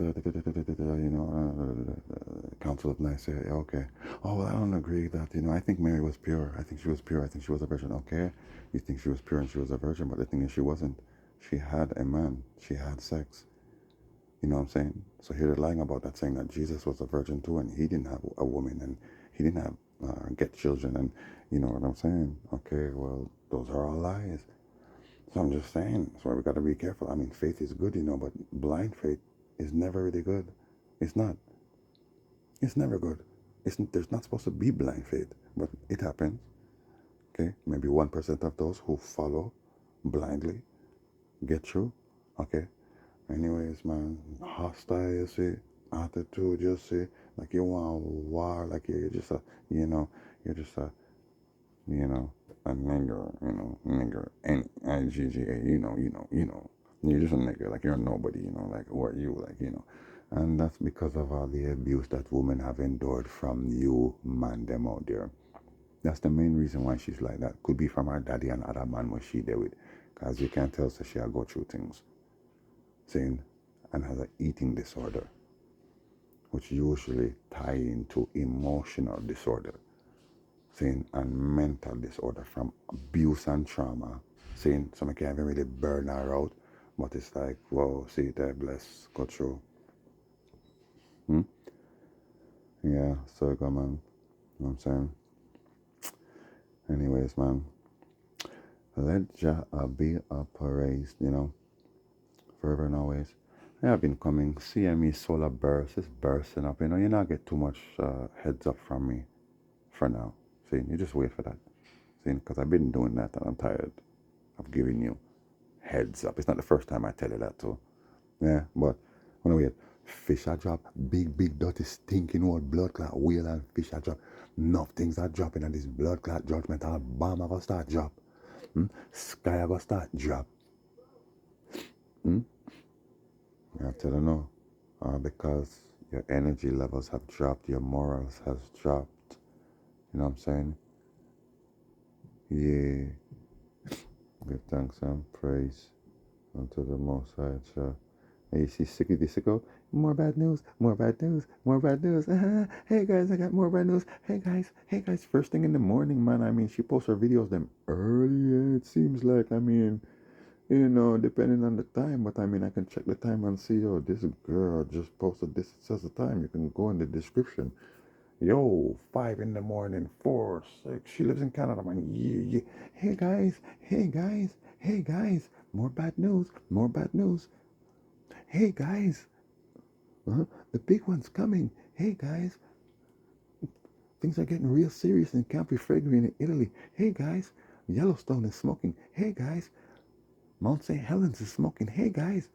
Council of Nicaea. Okay. Oh well, I don't agree that I think Mary was pure. I think she was pure. I think she was a virgin. Okay. You think she was pure and she was a virgin, but the thing is, she wasn't. She had a man. She had sex. You know what I'm saying? So here they're lying about that, saying that Jesus was a virgin too, and he didn't have a woman, and he didn't have get children, and you know what I'm saying? Okay. Well, those are all lies. So I'm just saying, that's why we got to be careful. I mean, faith is good, but blind faith is never really good. It's not. It's never good. There's not supposed to be blind faith, but it happens. Okay, maybe 1% of those who follow blindly get through. Okay. Anyways, man, hostile, you see, attitude, you see, like you want war, like you're just you know, you're just you know, a nigger, nigger, N-I-G-G-A, you're just a nigger, like you're nobody, like who are you, like, and that's because of all the abuse that women have endured from you, man, them out there. That's the main reason why she's like that. Could be from her daddy and other man what she did with, because you can't tell, so she'll go through things, saying, and has an eating disorder, which usually tie into emotional disorder, saying, and mental disorder from abuse and trauma, saying, some can't even really burn her out, but it's like, whoa, see there, bless, go through. Yeah, so go, man. You know what I'm saying? Anyways, man, let Jah be praised, forever and always. I have been coming, seeing me solar burst, it's bursting up, you not get too much heads up from me for now. See, you just wait for that. See, because I've been doing that and I'm tired of giving you heads up. It's not the first time I tell you that too. Yeah, but when wait, fish I drop, big dirty stinking old blood clot whale and fish I drop. Enough things are dropping and this blood clot judgment and bomb I go start drop. Sky I go start drop. I tell you no. Because your energy levels have dropped, your morals has dropped. You know what I'm saying? Yeah. Give thanks and praise unto the Most High. Sure. And you see Sicky the Sicko? More bad news, more bad news, more bad news. Hey guys, I got more bad news. Hey guys, first thing in the morning, man. I mean, she posts her videos them early, it seems like. I mean, depending on the time, but I mean, I can check the time and see, oh, this girl just posted this. It says the time. You can go in the description. Yo, 5 in the morning, 4, 6. She lives in Canada, man. Yeah. Hey guys. More bad news, more bad news. Hey guys, the big one's coming. Hey guys, things are getting real serious in Campo Frederico in Italy. Hey guys, Yellowstone is smoking. Hey guys, Mount St. Helens is smoking. Hey guys,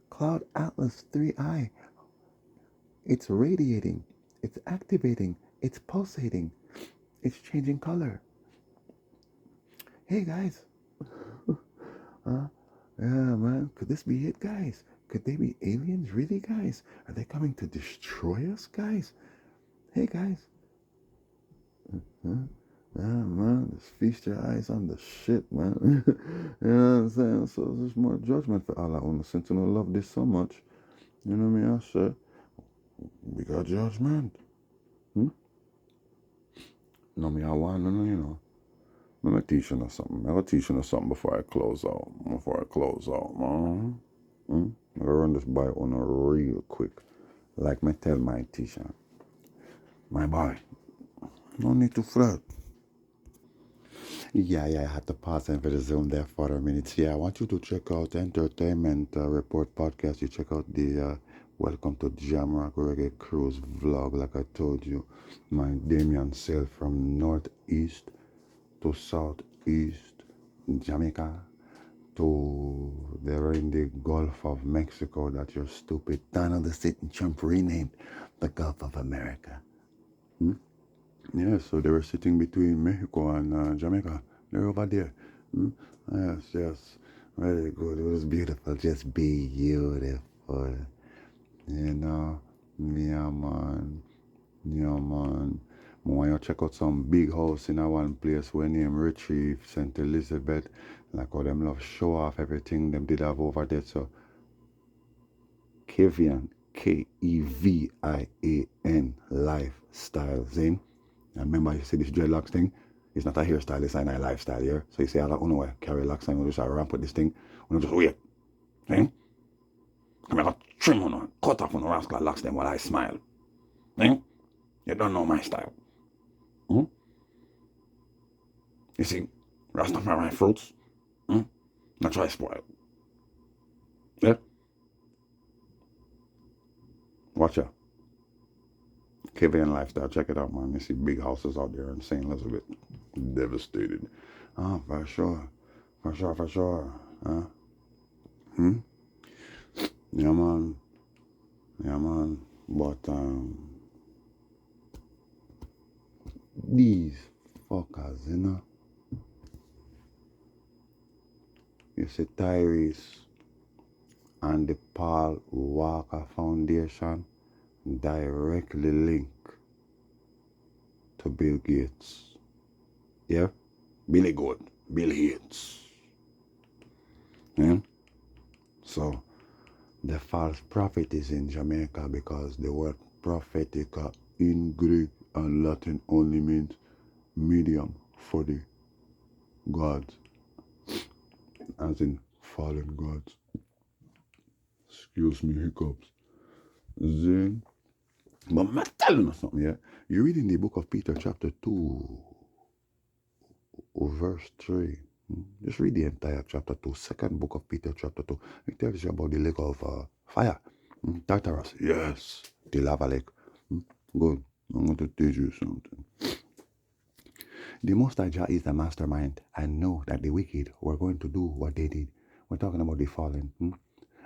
Cloud Atlas 3I, it's radiating, it's activating, it's pulsating, it's changing color. Hey guys, yeah man, could this be it, guys? Could they be aliens, really, guys? Are they coming to destroy us, guys? Hey guys, yeah, man, just feast your eyes on the shit, man. You know what I'm saying? So there's more judgment for Allah on the sense, love this so much. You know what I mean? I said, we got judgment. No, me, I want, Let me teach you something. I'll teach you something before I close out. Man. I'm gonna run this by on a real quick. Like me tell my teacher, my boy, no need to fret. Yeah, I had to pause and for the Zoom there for a minute. Yeah, I want you to check out Entertainment Report podcast. You check out the Welcome to Jamrock Reggae Cruise vlog, like I told you. My Damien sailed from northeast to southeast Jamaica to they're in the Gulf of Mexico that your stupid Donald Trump renamed the Gulf of America. Hmm? Yeah, so they were sitting between Mexico and Jamaica. They're over there. Hmm? Yes, yes. Very good. It was beautiful. Just beautiful. You know? Yeah, man. Yeah, man. I want you to check out some big house in a one place where named Retrieve, St. Elizabeth. Like how them love show off everything them did have over there. So Kevian, Kevian lifestyles in. And remember you see this dreadlocks thing? It's not a hairstyle, it's a lifestyle here. So you say I don't know carry locks and you just ramp with this thing. You just wait. Eh? I'm gonna trim on cut off on the rascal locks them while I smile. Eh? You don't know my style. Hmm? You see, Rastafari fruits. Hmm? Not try spoil. Yeah? Watch out. Kevian lifestyle, check it out, man. You see big houses out there in St. Elizabeth. Devastated. Oh, for sure. For sure, for sure. Huh? Hmm? Yeah, man. Yeah, man. But, these fuckers, you know? You see Tyrese and the Paul Walker Foundation directly linked to Bill Gates. Yeah? Billy Goat. Bill Gates. Yeah? So, the false prophet is in Jamaica because the word prophetica in Greek and Latin only means medium for the gods, as in fallen gods. Excuse me, hiccups. Then, but I'm telling you something, yeah? You read in the book of Peter, chapter 2, verse 3. Just read the entire chapter 2, second book of Peter, chapter 2. It tells you about the lake of fire. Tartarus, yes, the lava lake. Good. I'm going to teach you something. The Most High Jah is the mastermind and know that the wicked were going to do what they did. We're talking about the fallen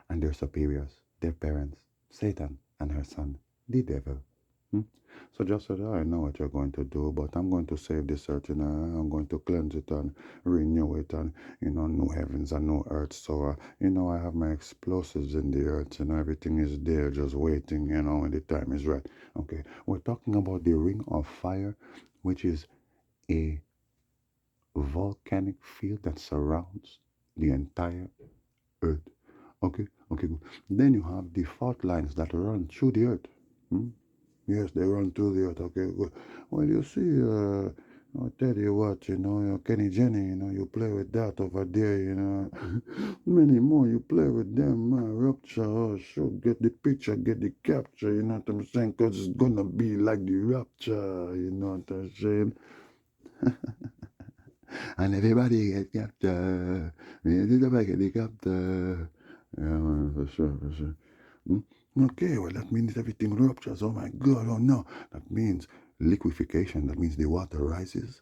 and their superiors, their parents, Satan and her son, the devil. So just so that I know what you're going to do, but I'm going to save this earth, I'm going to cleanse it and renew it and, new heavens and new earth. So, I have my explosives in the earth, everything is there just waiting, when the time is right. Okay, we're talking about the ring of fire, which is a volcanic field that surrounds the entire earth. Okay, okay, good. Then you have the fault lines that run through the earth. Yes, they run through the earth. Okay, good. Well, you see, I'll tell you what, Kenny Jenny, you play with that over there, Many more, you play with them, Rupture, oh, sure, get the picture, get the capture, you know what I'm saying? Because it's gonna be like the rapture, you know what I'm saying? And everybody get captured. Everybody get the capture. Yeah, man, for sure, for sure. Okay, well, that means everything ruptures. Oh my God, oh no. That means liquefaction. That means the water rises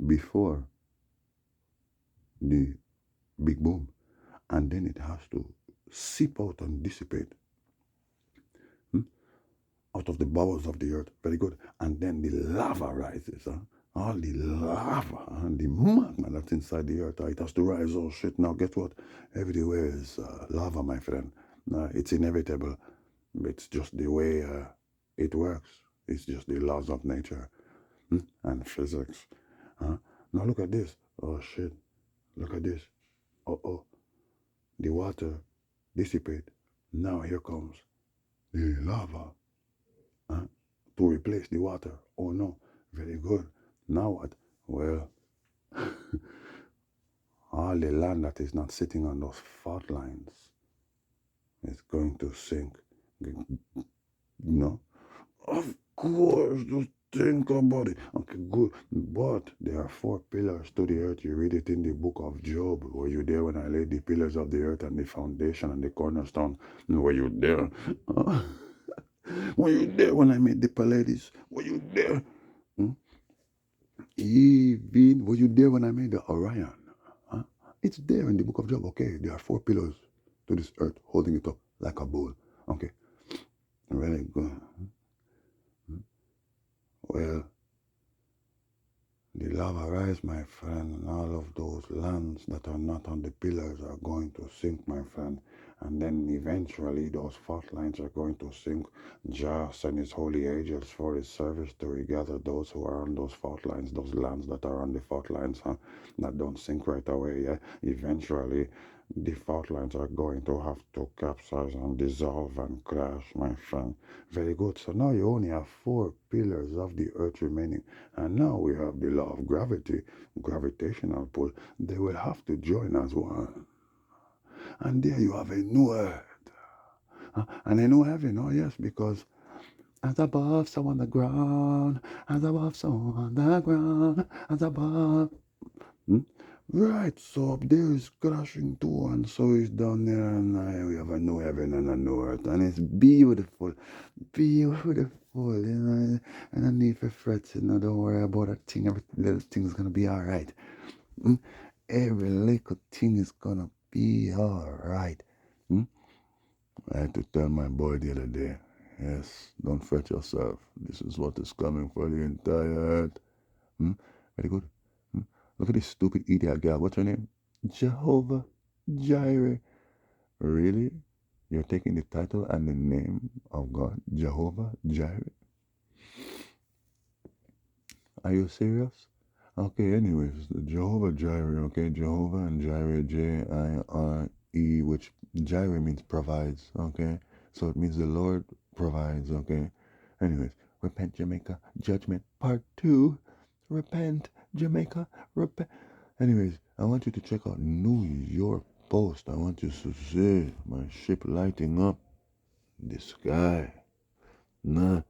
before the big boom. And then it has to seep out and dissipate out of the bowels of the earth. Very good. And then the lava rises. All the lava and the magma that's inside the earth. It has to rise. Oh shit. Now, guess what? Everywhere is lava, my friend. It's inevitable. It's just the way it works. It's just the laws of nature and physics. Now look at this. Oh shit. Look at this. Oh. The water dissipate. Now here comes the lava to replace the water. Oh no. Very good. Now what? Well, all the land that is not sitting on those fault lines is going to sink. Of course, just think about it. Okay, good. But there are 4 pillars to the earth. You read it in the book of Job. Were you there when I laid the pillars of the earth and the foundation and the cornerstone? Were you there? Were you there when I made the Pallades? Were you there? Even, were you there when I made the Orion? It's there in the book of Job. Okay, there are 4 pillars to this earth holding it up like a bowl. Okay, really good. Well, the lava rise, my friend, and all of those lands that are not on the pillars are going to sink, my friend. And then eventually those fault lines are going to sink. Jah sent his holy angels for his service to regather those who are on those fault lines, those lands that are on the fault lines, huh? That don't sink right away, yeah? Eventually, the fault lines are going to have to capsize and dissolve and crash, my friend. Very good. So now you only have 4 pillars of the earth remaining. And now we have the law of gravity, gravitational pull. They will have to join as one. And there you have a new earth. And a new heaven, oh yes, because as above, so on the ground, as above, so on the ground, as above. Hmm? Right, so up there is crashing too, and so is down there, and we have a new heaven and a new earth, and it's beautiful, beautiful, you know, and I need for fret, you know, don't worry about a thing, every little thing is gonna be alright. Hmm? Every little thing is gonna be alright. Hmm? I had to tell my boy the other day, yes, don't fret yourself, this is what is coming for the entire earth. Hmm? Very good. Hmm? Look at this stupid idiot girl. What's her name? Jehovah Jireh. Really? You're taking the title and the name of God, Jehovah Jireh? Are you serious? Okay, anyways, Jehovah Jireh, okay? Jehovah and Jireh, J-I-R-E, which Jireh means provides, okay? So it means the Lord provides, okay? Anyways, repent, Jamaica, judgment, part 2. Repent, Jamaica, repent. Anyways, I want you to check out New York Post. I want you to see my ship lighting up the sky. Nah,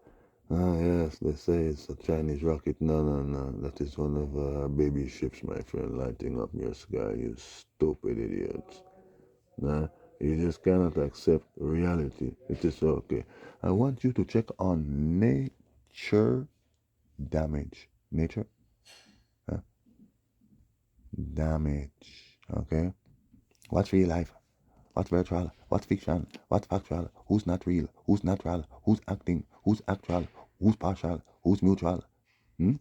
yes, they say it's a Chinese rocket. No, no, no. That is one of our baby ships, my friend, lighting up your sky, you stupid idiots. Nah, you just cannot accept reality. It is okay. I want you to check on nature damage. Nature damage. Okay? What's real life? What's virtual? What's fiction? What's factual? Who's not real? Who's natural? Who's acting? Who's actual? Who's partial? Who's mutual? Hmm?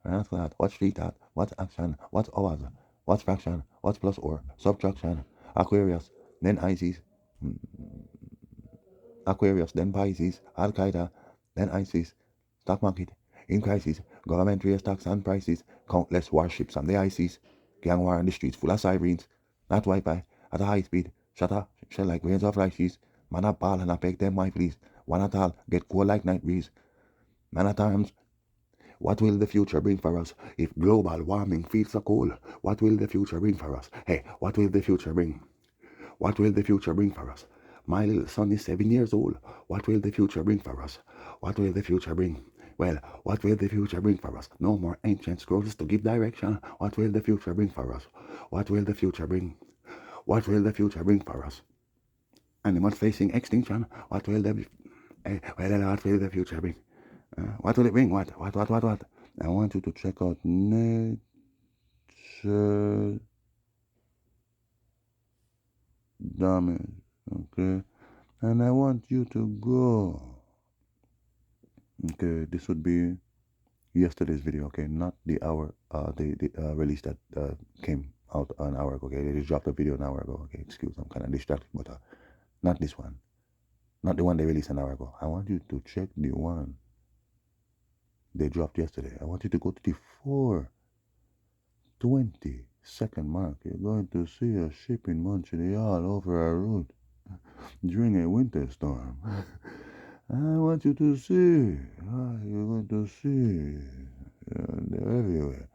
That's that. What's street art? What's action? What's hours? What's fraction? What's plus or? Subtraction? Aquarius, then Isis. Aquarius, then Pisces. Al Qaeda, then ISIS. Stock market, in crisis. Government raise tax and prices. Countless warships on the ISIS. Gang war on the streets full of sirens. Not Wi-Fi, at a high speed. Shut up, shell like grains of rice. Man a ball and a peg them my please. One at all, get cool like night breeze. Man at arms, what will the future bring for us if global warming feels so cold? What will the future bring for us? Hey, what will the future bring? What will the future bring for us? My little son is 7 years old. What will the future bring for us? What will the future bring? Well, what will the future bring for us? No more ancient scrolls to give direction. What will the future bring for us? What will the future bring? What will the future bring for us? Animals facing extinction. What will the what will the future bring? What will it bring? What? I want you to check out nature damage, okay? And I want you to go. Okay, this would be yesterday's video, okay? Not the hour, the release that came out an hour ago, okay? They just dropped a video an hour ago, okay? Excuse, I'm kind of distracted, but not this one. Not the one they released an hour ago. I want you to check the one they dropped yesterday. I want you to go to the 4:20 mark. You're going to see a ship in Montreal over our route during a winter storm. I want you to see. You're going to see. They're everywhere.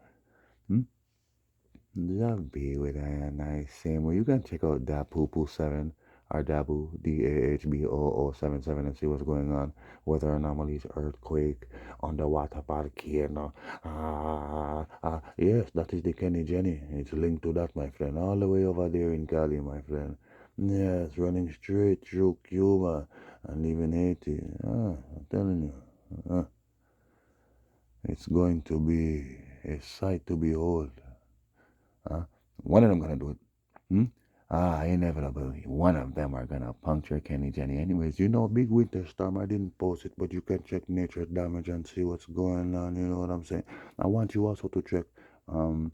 Just be with a nice same way. You can check out Dabu7 or Dabu DAHBO077 and see what's going on. Weather anomalies, earthquake, underwater volcano. Yes, that is the Kenny Jenny. It's linked to that, my friend. All the way over there in Cali, my friend. Yes, running straight through Cuba and even Haiti. I'm telling you. It's going to be a sight to behold. One of them gonna do it. Hmm? Inevitably, one of them are gonna puncture Kenny Jenny. Anyways, big winter storm. I didn't post it, but you can check nature damage and see what's going on. You know what I'm saying? I want you also to check um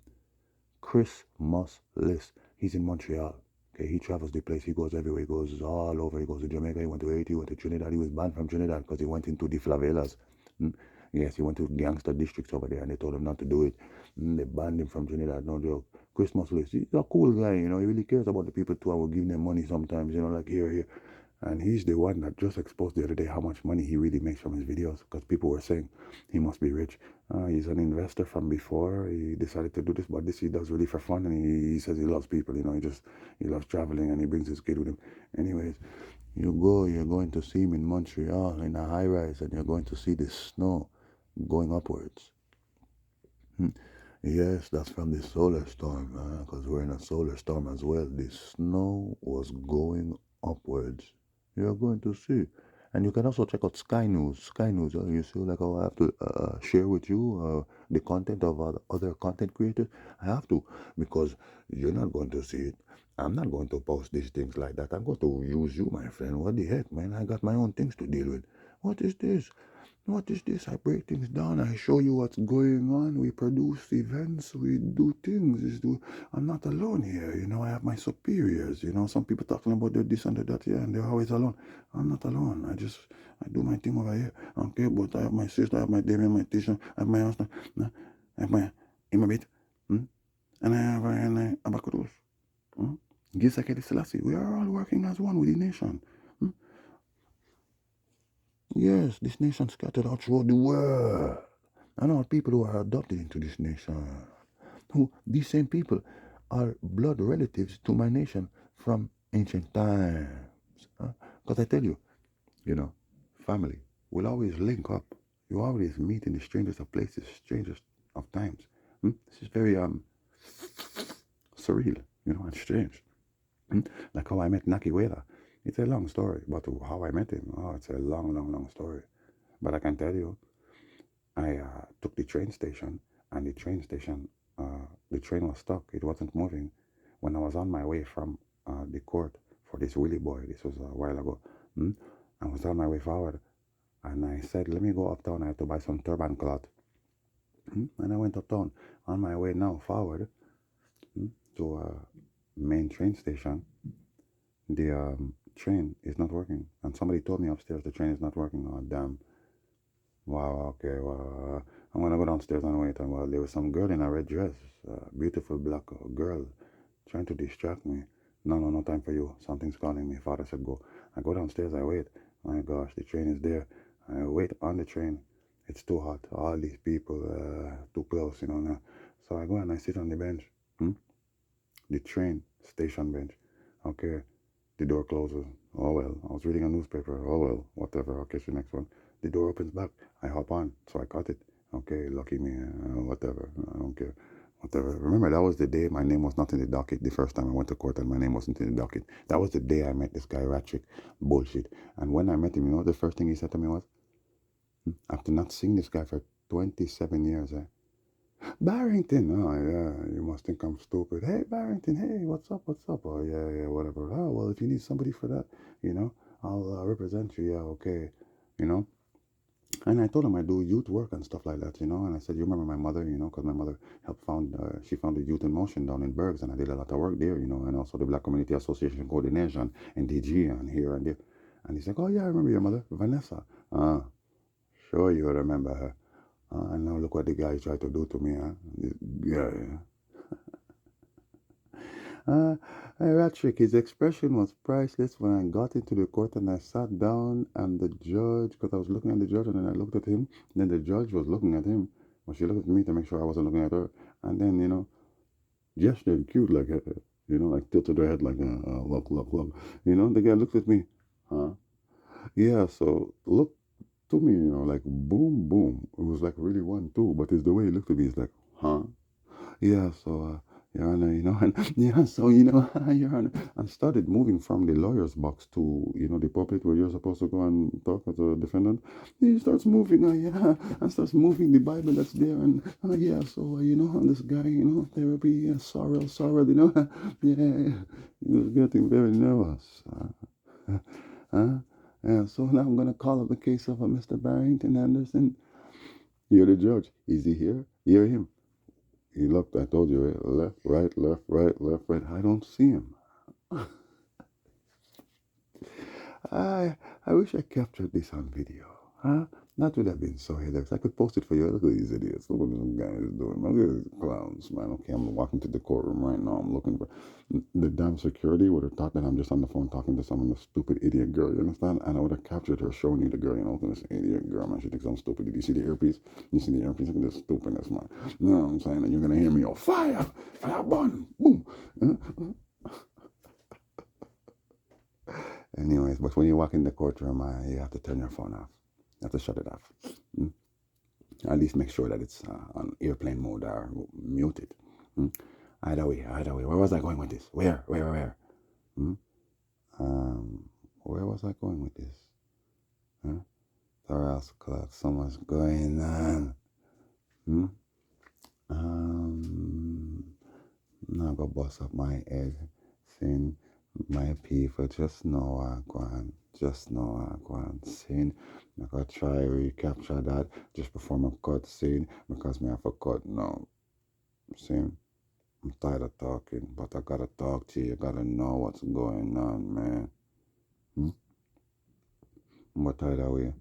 Chris Moss list. He's in Montreal. Okay, he travels the place. He goes everywhere. He goes all over. He goes to Jamaica. He went to Haiti. He went to Trinidad. He was banned from Trinidad because he went into the favelas. Mm. Yes, he went to gangster districts over there, and they told him not to do it. They banned him from Trinidad. No joke. Chris Moss list. He's a cool guy. He really cares about the people too. I will give them money sometimes. Like here. And he's the one that just exposed the other day how much money he really makes from his videos because people were saying he must be rich. He's an investor from before. He decided to do this, but this he does really for fun. And he says he loves people. He loves traveling and he brings his kid with him. Anyways, you're going to see him in Montreal in a high rise and you're going to see the snow going upwards. Yes, that's from the solar storm, because we're in a solar storm as well. The snow was going upwards. You're going to see. And you can also check out Sky News. Sky News, you see, like, I have to share with you the content of other content creators. I have to, because you're not going to see it. I'm not going to post these things like that. I'm going to use you, my friend. What the heck, man? I got my own things to deal with. What is this? What is this? I break things down. I show you what's going on. We produce events. We do things. I'm not alone here. I have my superiors. Some people talking about their this and that, yeah, and they're always alone. I'm not alone. I do my thing over here. Okay, but I have my sister, I have my Damien, my Tisha, I have my husband, I have my Imabit, and I have Abakudos. Gisakedi Selassie. We are all working as one with the nation. Yes, this nation scattered out throughout the world. And all people who are adopted into this nation, these same people are blood relatives to my nation from ancient times. Because I tell you, family will always link up. You always meet in the strangest of places, strangest of times. This is very surreal, and strange. Like how I met Naki Wela. It's a long story, but how I met him, it's a long, long, long story. But I can tell you, I took the train station, and the train was stuck. It wasn't moving. When I was on my way from the court for this Willie boy, this was a while ago, I was on my way forward, and I said, let me go uptown. I had to buy some turban cloth. And I went uptown. On my way now forward to main train station, the train is not working. And somebody told me upstairs the train is not working. Oh, damn. Wow, okay, well, I'm gonna go downstairs and wait. And well, there was some girl in a red dress, beautiful black girl, trying to distract me. No, no, no time for you. Something's calling me. Father said go. I go downstairs, I wait. My gosh, the train is there. I wait on the train. It's too hot. All these people, too close, now. So I go and I sit on the bench. The train station bench. Okay, the door closes. Oh well, I was reading a newspaper. Oh well, whatever. I'll catch the next one. The door opens back. I hop on, so I caught it. Okay, lucky me. Whatever. I don't care. Whatever. Remember, that was the day my name was not in the docket. The first time I went to court and my name wasn't in the docket. That was the day I met this guy, Ratchick. Bullshit. And when I met him, the first thing he said to me was, after not seeing this guy for 27 years, Barrington, oh yeah, you must think I'm stupid. Hey Barrington, hey, what's up? What's up? Oh yeah, yeah, whatever. Oh well, if you need somebody for that, I'll represent you. Yeah, okay, you know. And I told him I do youth work and stuff like that, And I said, you remember my mother, because my mother she found the Youth in Motion down in Bergs, and I did a lot of work there, and also the Black Community Association Coordination and DG and here and there. And he's like, oh yeah, I remember your mother, Vanessa. Sure you remember her. And now look what the guy tried to do to me, huh? Yeah. Rattrick, his expression was priceless when I got into the court and I sat down and the judge, because I was looking at the judge and then I looked at him, then the judge was looking at him, but she looked at me to make sure I wasn't looking at her, and then, gestured cute like, like tilted her head like, look, look, look. The guy looked at me, huh? Yeah, so look to me, like boom, boom. It was like really 1, 2, but it's the way he looked at me, it's like, huh? Yeah, so, Your Honor, and yeah, so, Your Honor, and started moving from the lawyer's box to, the pulpit where you're supposed to go and talk as a defendant. He starts moving, and starts moving the Bible that's there, and yeah, so, and this guy, therapy, sorrow, yeah, he was getting very nervous. Uh, so now I'm going to call up the case of Mr. Barrington Anderson. You're the judge. Is he here? Hear him. He looked, I told you, left, right, left, right, left, right. I don't see him. I wish I captured this on video. Huh? That would have been so hilarious. I could post it for you. Look at these idiots. Look what some guys doing. Look at these clowns, man. Okay, I'm walking to the courtroom right now. I'm looking for the damn security would have thought that I'm just on the phone talking to some stupid idiot girl. You understand? And I would have captured her showing you the girl. This idiot girl, man. She thinks I'm stupid. Did you see the earpiece? You see the earpiece? Look at this stupidness, man. You know what I'm saying? And you're gonna hear me, fire, fire, burn, boom. Anyways, but when you walk in the courtroom, you have to turn your phone off. You have to shut it off. Mm? At least make sure that it's on airplane mode or muted. Mm? Either way. Where was I going with this? Where? Mm? Where was I going with this? Huh? Thoras clock. So much going on. Mm? Now go bust up my head. Saying, my people just know I go on scene. I gotta try recapture that just before my cut scene because me have a cut now. See, I'm tired of talking, but I gotta talk to you. You gotta know what's going on, man. Hmm? But either way,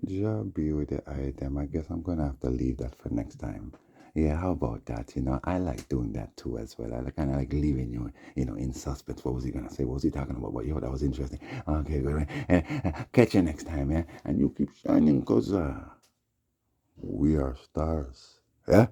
just be with the item. I guess I'm gonna have to leave that for next time. Yeah, how about that? I like doing that too as well. I kind of like leaving you, in suspense. What was he gonna say? What was he talking about? But that was interesting. Okay, good. Catch you next time, yeah. And you keep shining, cause we are stars. Yeah.